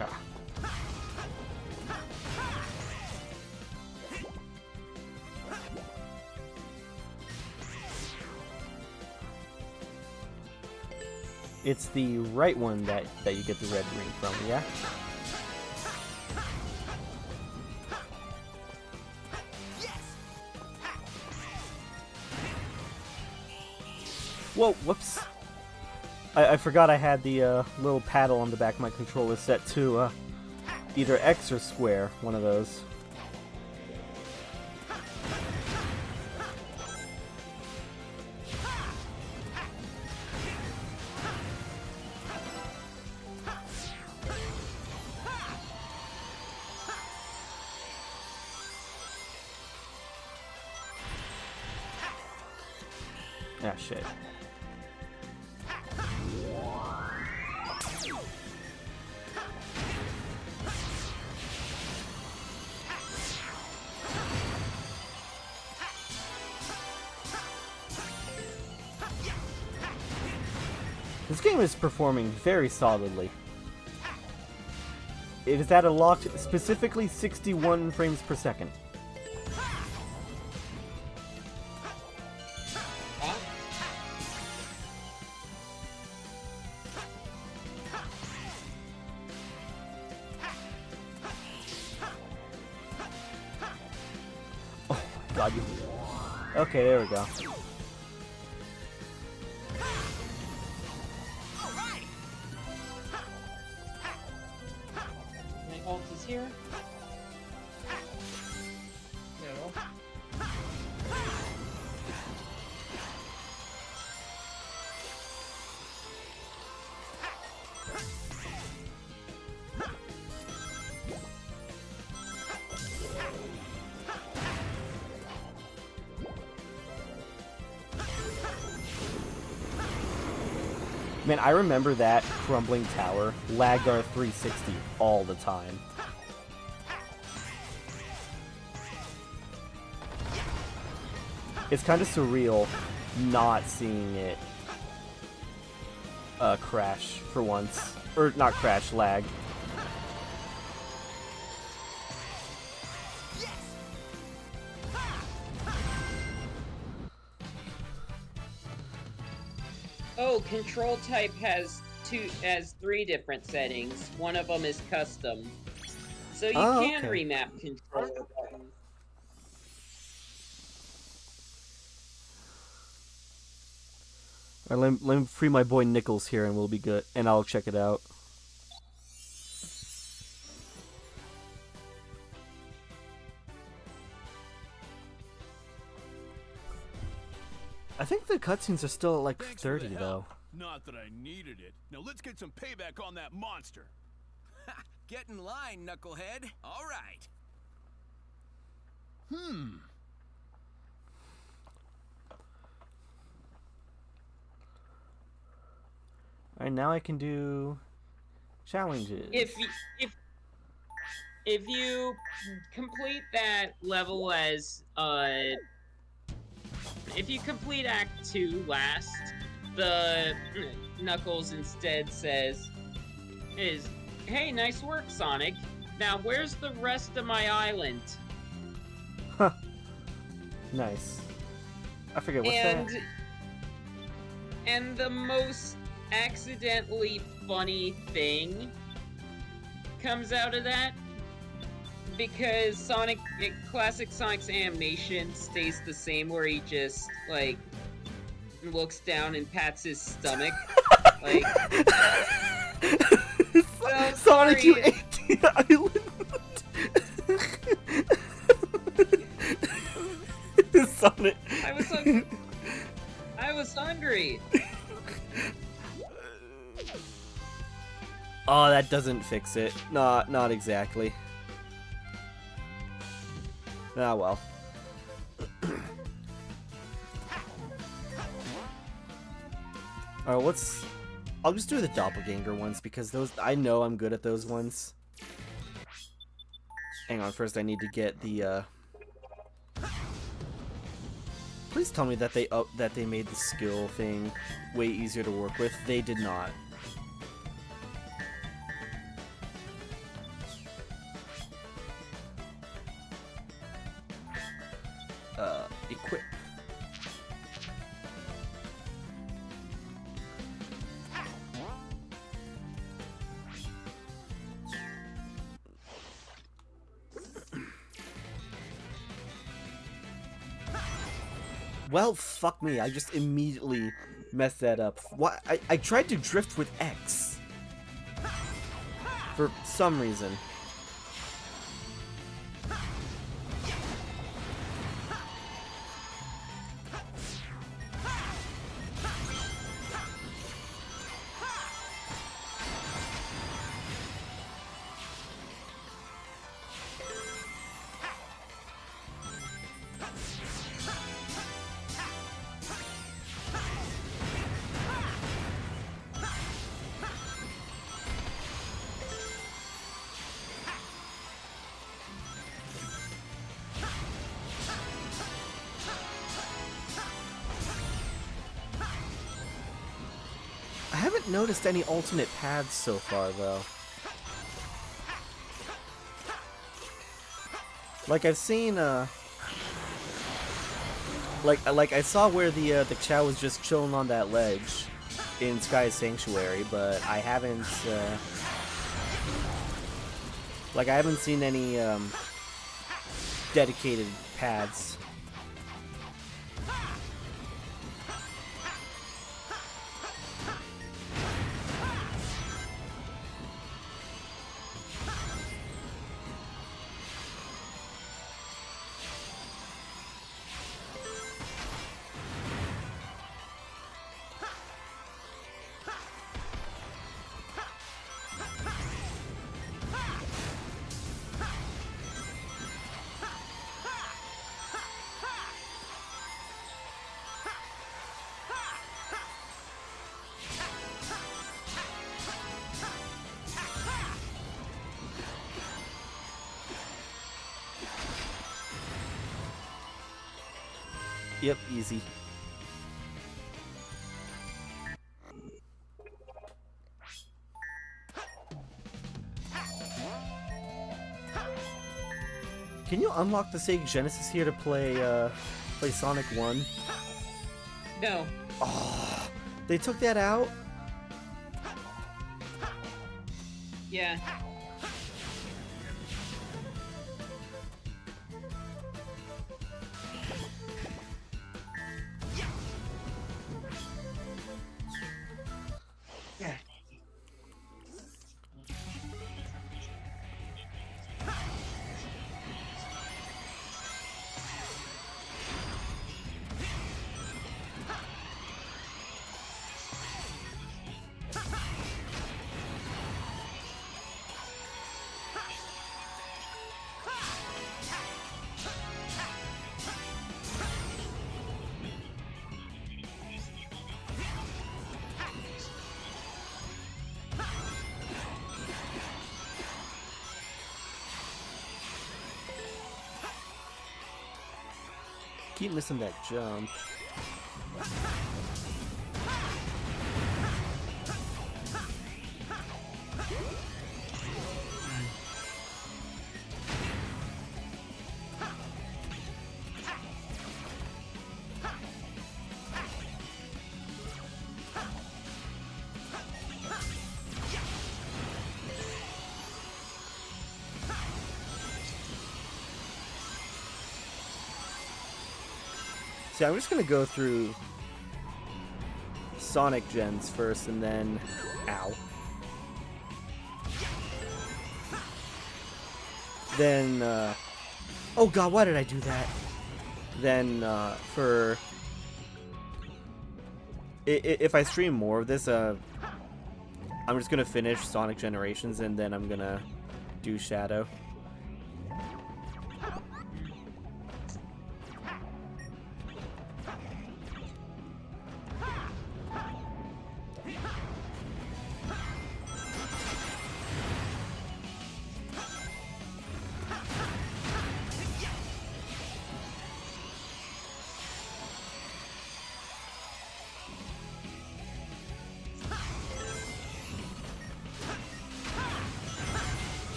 ah. It's the right one that you get the red ring from, yeah? Whoa, whoops. I forgot I had the little paddle on the back of my controller set to either X or square, one of those. Ah, shit. This game is performing very solidly. It is at a locked, specifically 61 frames per second. Oh my god, you... Okay, there we go. My ult is here. No. Man, I remember that crumbling tower lagged our 360 all the time. It's kind of surreal not seeing it crash for once. Or not crash, lag. Oh, control type has three different settings. One of them is custom. So you can okay. remap controller buttons. Alright, let me free my boy Nichols here and we'll be good. And I'll check it out. I think the cutscenes are still at like Thanks for 30 the though. help. Not that I needed it. Now let's get some payback on that monster. Get in line, knucklehead. All right. Alright, now I can do challenges. If you complete that level as if you complete Act 2 last, the Knuckles instead says hey, nice work, Sonic. Now where's the rest of my island? Huh. Nice. I forget what's that. And the most accidentally funny thing comes out of that, because classic Sonic's animation stays the same, where he just like looks down and pats his stomach. Like, so Sonic, you sorry. ate the island. Sonic. I was hungry. Oh, that doesn't fix it. Not exactly. Ah, well. Alright, I'll just do the doppelganger ones, because those, I know I'm good at those ones. Hang on, first I need to get the, Please tell me that they made the skill thing way easier to work with. They did not. Equip. Well, fuck me. I just immediately messed that up. What? I tried to drift with X. For some reason. I haven't noticed any alternate paths so far, though. Like I've seen, like I saw where the Chow was just chilling on that ledge in Sky Sanctuary, but I haven't, like I haven't seen any dedicated paths. Yep, easy. Can you unlock the Sega Genesis here to play play Sonic 1? No. Oh, they took that out? Yeah. Keep missing that jump. See, I'm just gonna go through Sonic gens first and then... Ow. Then, oh god, why did I do that? Then, for... If I stream more of this, I'm just gonna finish Sonic Generations and then I'm gonna do Shadow.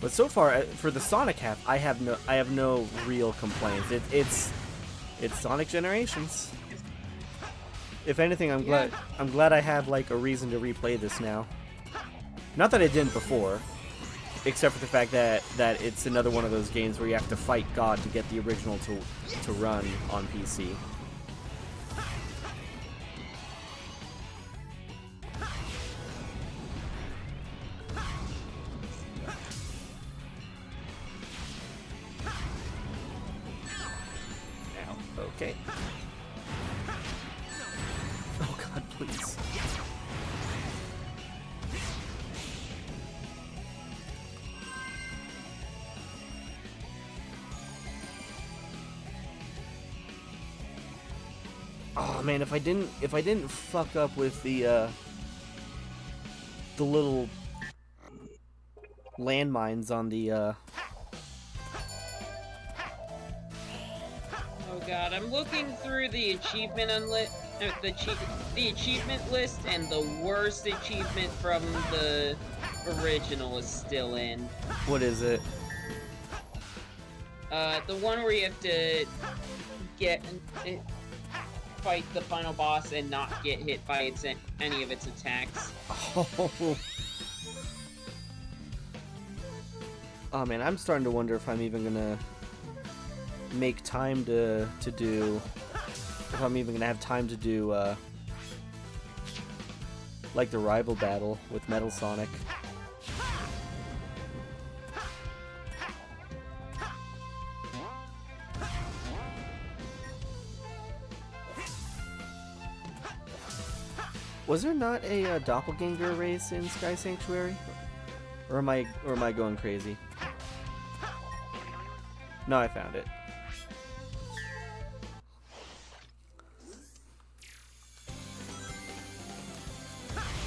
But so far, for the Sonic half, I have no real complaints. It's Sonic Generations. If anything, I'm glad I have like a reason to replay this now. Not that I didn't before. Except for the fact that it's another one of those games where you have to fight God to get the original to run on PC. Okay. Oh God, please. Oh man, if I didn't fuck up with the little landmines on the Oh god, I'm looking through the achievement the achievement list, and the worst achievement from the original is still in. what is it? The one where you have to fight the final boss and not get hit by any of its attacks. Oh man, I'm starting to wonder if I'm even gonna make time to do, if I'm even gonna have time to do like the rival battle with Metal Sonic. Was there not a doppelganger race in Sky Sanctuary? Or am I going crazy? No, I found it.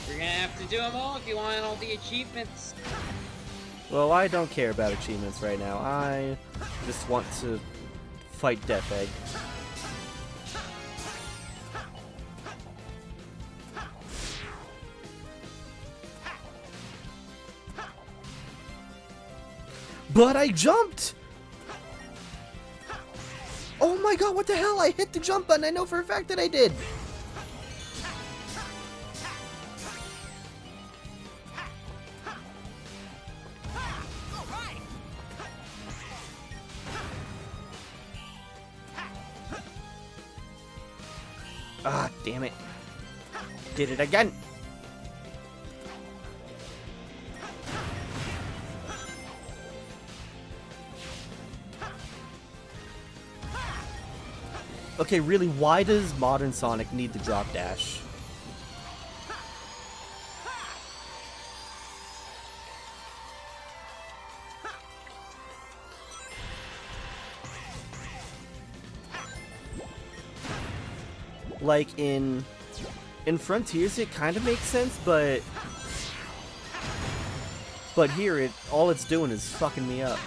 You're gonna have to do them all if you want all the achievements. Well, I don't care about achievements right now. I just want to fight Death Egg. But I jumped! Oh my god, what the hell? I hit the jump button. I know for a fact that I did. Ah, damn it. Did it again. Okay, really, why does modern Sonic need the drop dash? Like, in Frontiers, it kind of makes sense, but here, all it's doing is fucking me up.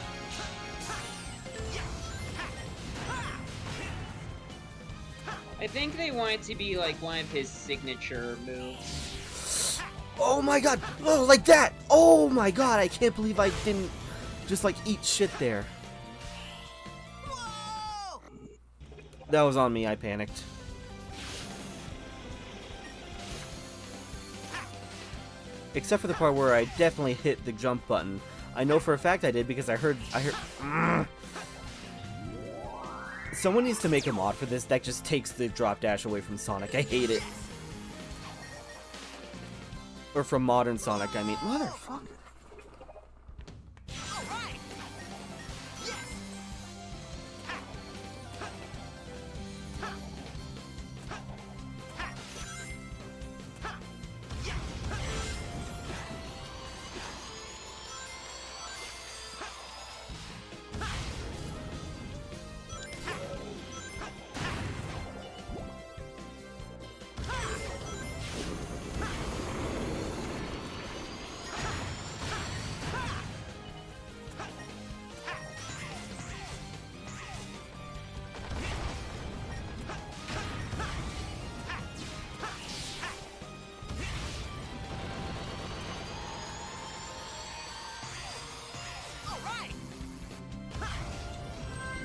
I think they want it to be like one of his signature moves. Oh my god! Oh, like that! Oh my god! I can't believe I didn't just like eat shit there. Whoa! That was on me. I panicked. Except for the part where I definitely hit the jump button. I know for a fact I did because I heard. Someone needs to make a mod for this that just takes the drop dash away from Sonic. I hate it. Or from modern Sonic, I mean. Motherfucker.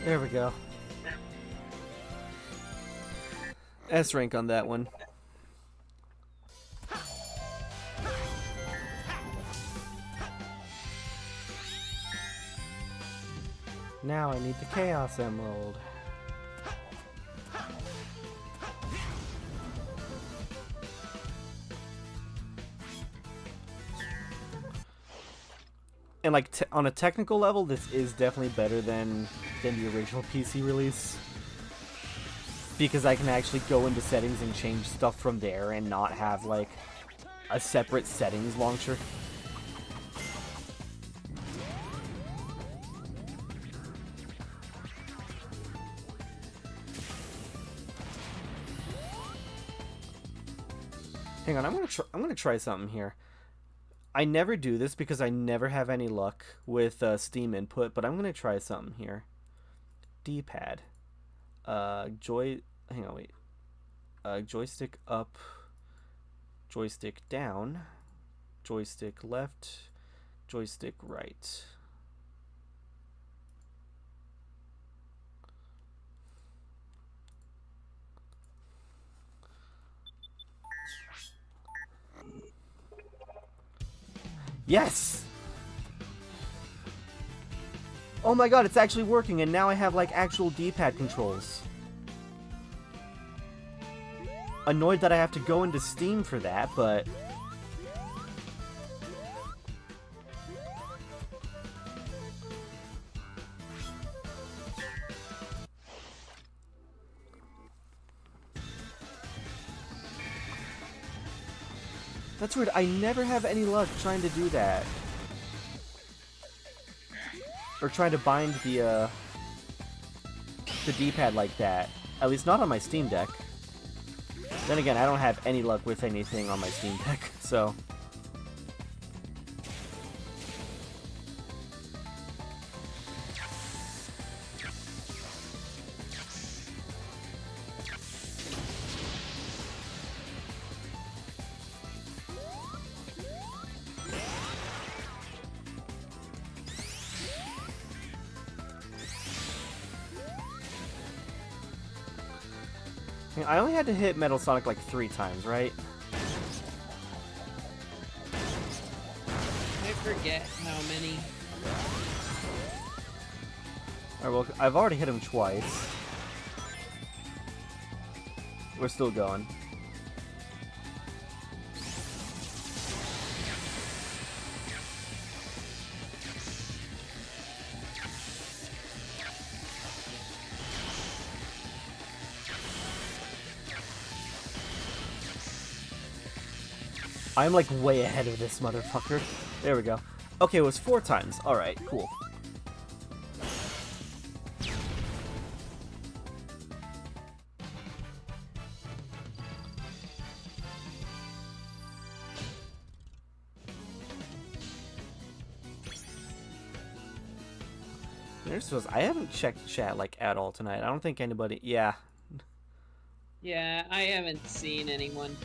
There we go. S rank on that one. Now I need the Chaos Emerald. And like on a technical level, this is definitely better than the original PC release, because I can actually go into settings and change stuff from there and not have like a separate settings launcher. Hang on, I'm gonna try something here. I never do this because I never have any luck with Steam input, but I'm gonna try something here. D-pad, hang on, wait. Joystick up, joystick down, joystick left, joystick right. Yes! Oh my god, it's actually working, and now I have like actual D-pad controls. Annoyed that I have to go into Steam for that, but... That's weird, I never have any luck trying to do that. Or trying to bind the D-pad like that. At least not on my Steam Deck. Then again, I don't have any luck with anything on my Steam Deck, so... I only had to hit Metal Sonic like 3 times, right? I forget how many. Alright, well, I've already hit him twice. We're still going. I'm like way ahead of this motherfucker. There we go. Okay, it was 4 times. Alright, cool. I haven't checked chat like at all tonight. I don't think anybody... Yeah. Yeah, I haven't seen anyone.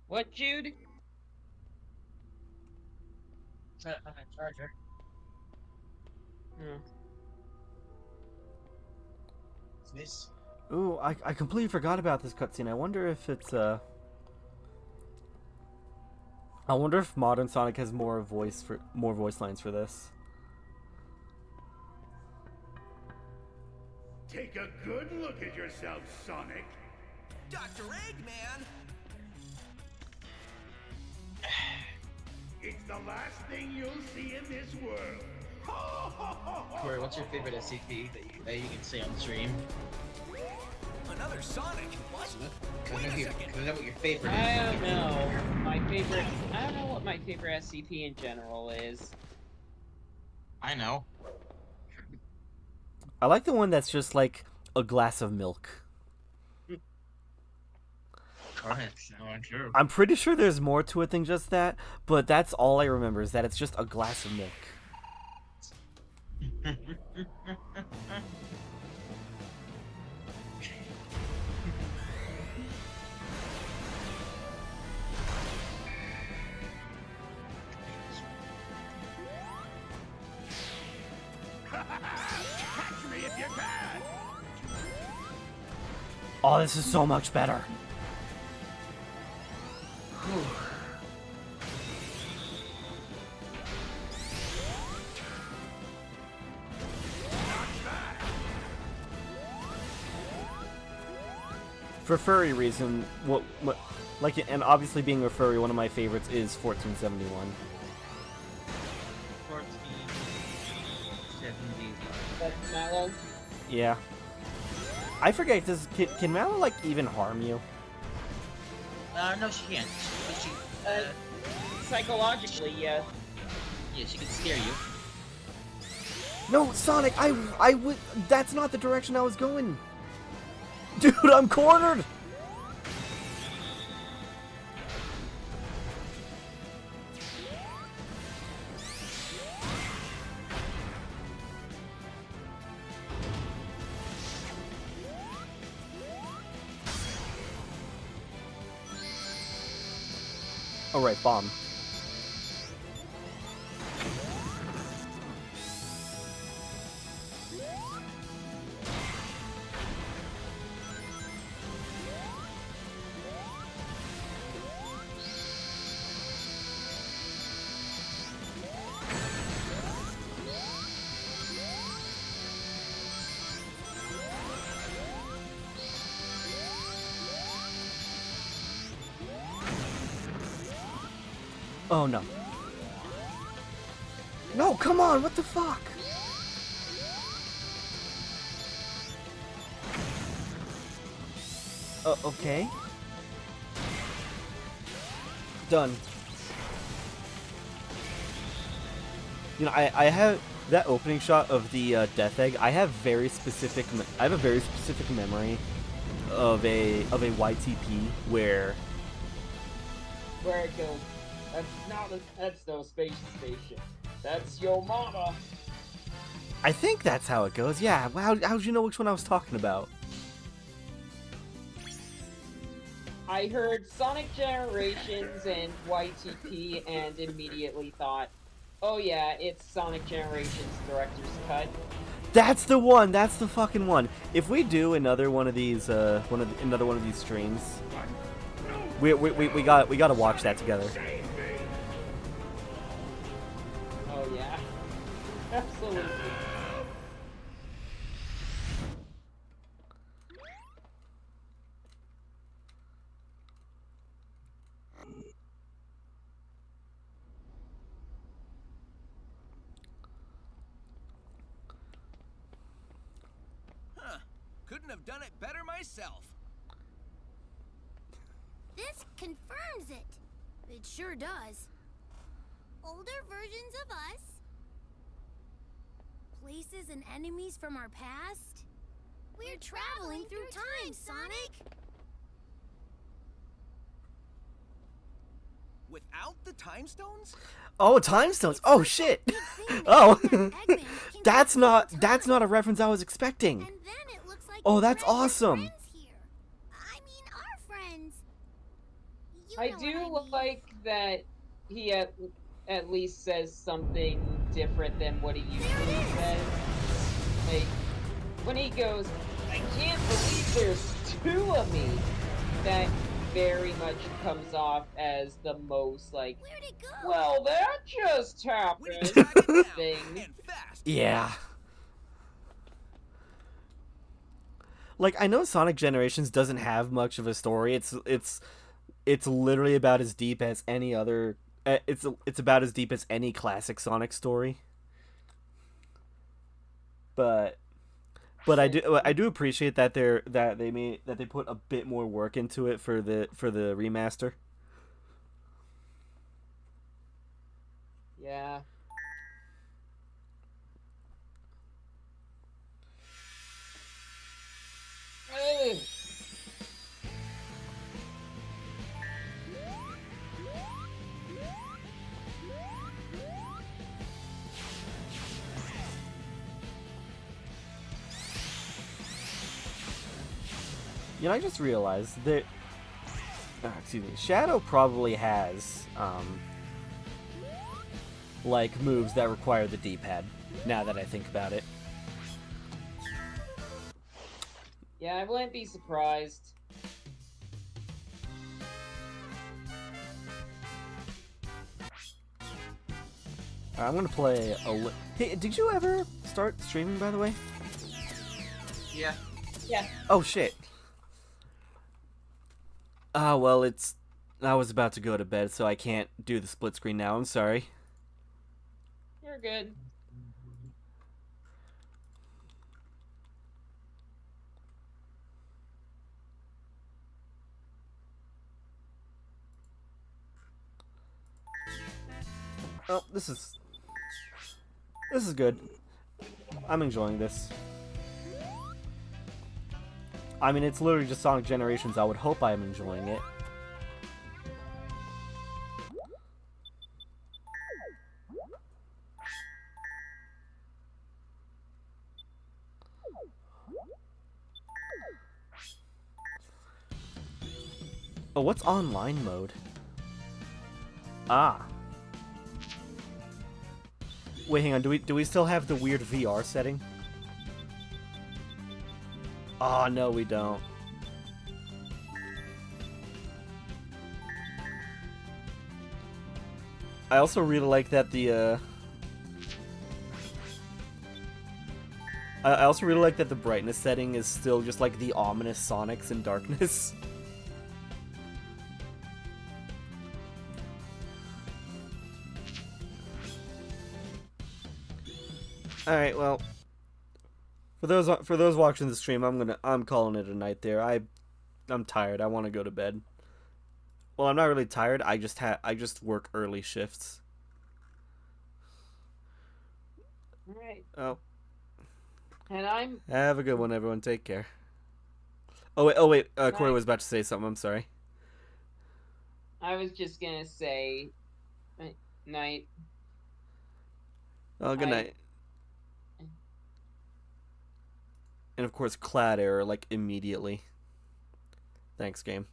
What, Jude? I'm a charger. Oh. This. Ooh, I completely forgot about this cutscene. I wonder if it's, I wonder if Modern Sonic has more voice lines for this. Take a good look at yourself, Sonic. Dr. Eggman! It's the last thing you'll see in this world. Corey, what's your favorite SCP that you can say on stream? Another Sonic? What? Wait a second. Cause I know what your favorite I is. don't know. I don't know what my favorite SCP in general is. I know. I like the one that's just like a glass of milk. Correct. No, I'm sure. I'm pretty sure there's more to it than just that, but that's all I remember is that it's just a glass of milk. Catch me if you can! Oh, this is so much better. For furry reason, what, like, and obviously being a furry, one of my favorites is 1471. 1470. That's Mallow. Yeah. I forget, can Mallow, like, even harm you? No, she can't. She, Psychologically, yes. yeah, she can scare you. No, Sonic, I would, that's not the direction I was going. Dude, I'm cornered! Oh, right, bomb. Oh, no. No, come on, what the fuck? Okay. Done. You know, I have that opening shot of the death egg. I have a very specific memory of a YTP where Where it goes. That's no space station. That's your mama. I think that's how it goes. Yeah. How'd you know which one I was talking about? I heard Sonic Generations and YTP and immediately thought, oh yeah, it's Sonic Generations Director's Cut. That's the one. That's the fucking one. If we do another one of these, another one of these streams, we gotta watch that together. Oh yeah, absolutely. Huh. Couldn't have done it better myself. This confirms it. It sure does. Older versions of us. Places and enemies from our past. We're traveling through time, Sonic. Without the time stones? Oh, time stones. Oh shit. Oh, that's not a reference I was expecting. And then it looks like Oh, that's friends with awesome. friends here. I mean, our friends. You I know what do mean. like that he at least says something different than what he usually says. Like, when he goes, I can't believe there's two of me, that very much comes off as the most, like, Where'd it go? well, that just We need happened to track it down, thing. and fast. Yeah. Like, I know Sonic Generations doesn't have much of a story. It's literally about as deep as any other. It's about as deep as any classic Sonic story. But I do appreciate that they put a bit more work into it for the remaster. Yeah. Ugh. You know, I just realized that. Excuse me. Shadow probably has like moves that require the D-pad. Now that I think about it. Yeah, I wouldn't be surprised. I'm gonna play a. Hey, did you ever start streaming, by the way? Yeah. Yeah. Oh shit. Ah, well, it's. I was about to go to bed, so I can't do the split screen now. I'm sorry. You're good. Oh, this is good. I'm enjoying this. I mean, it's literally just Sonic Generations. I would hope I'm enjoying it. Oh, what's online mode? Ah. Wait, hang on. Do we still have the weird VR setting? Oh, no, we don't. I also really like that the I also really like that the brightness setting is still just like the ominous Sonics in darkness. All right, well, for those watching the stream, I'm calling it a night there. I'm tired. I want to go to bed. Well, I'm not really tired. I just work early shifts. All right. Oh. And I'm. Have a good one, everyone. Take care. Oh wait. Corey was about to say something. I'm sorry. I was just gonna say, night. Oh, good night. And of course, clad error like immediately. Thanks, game.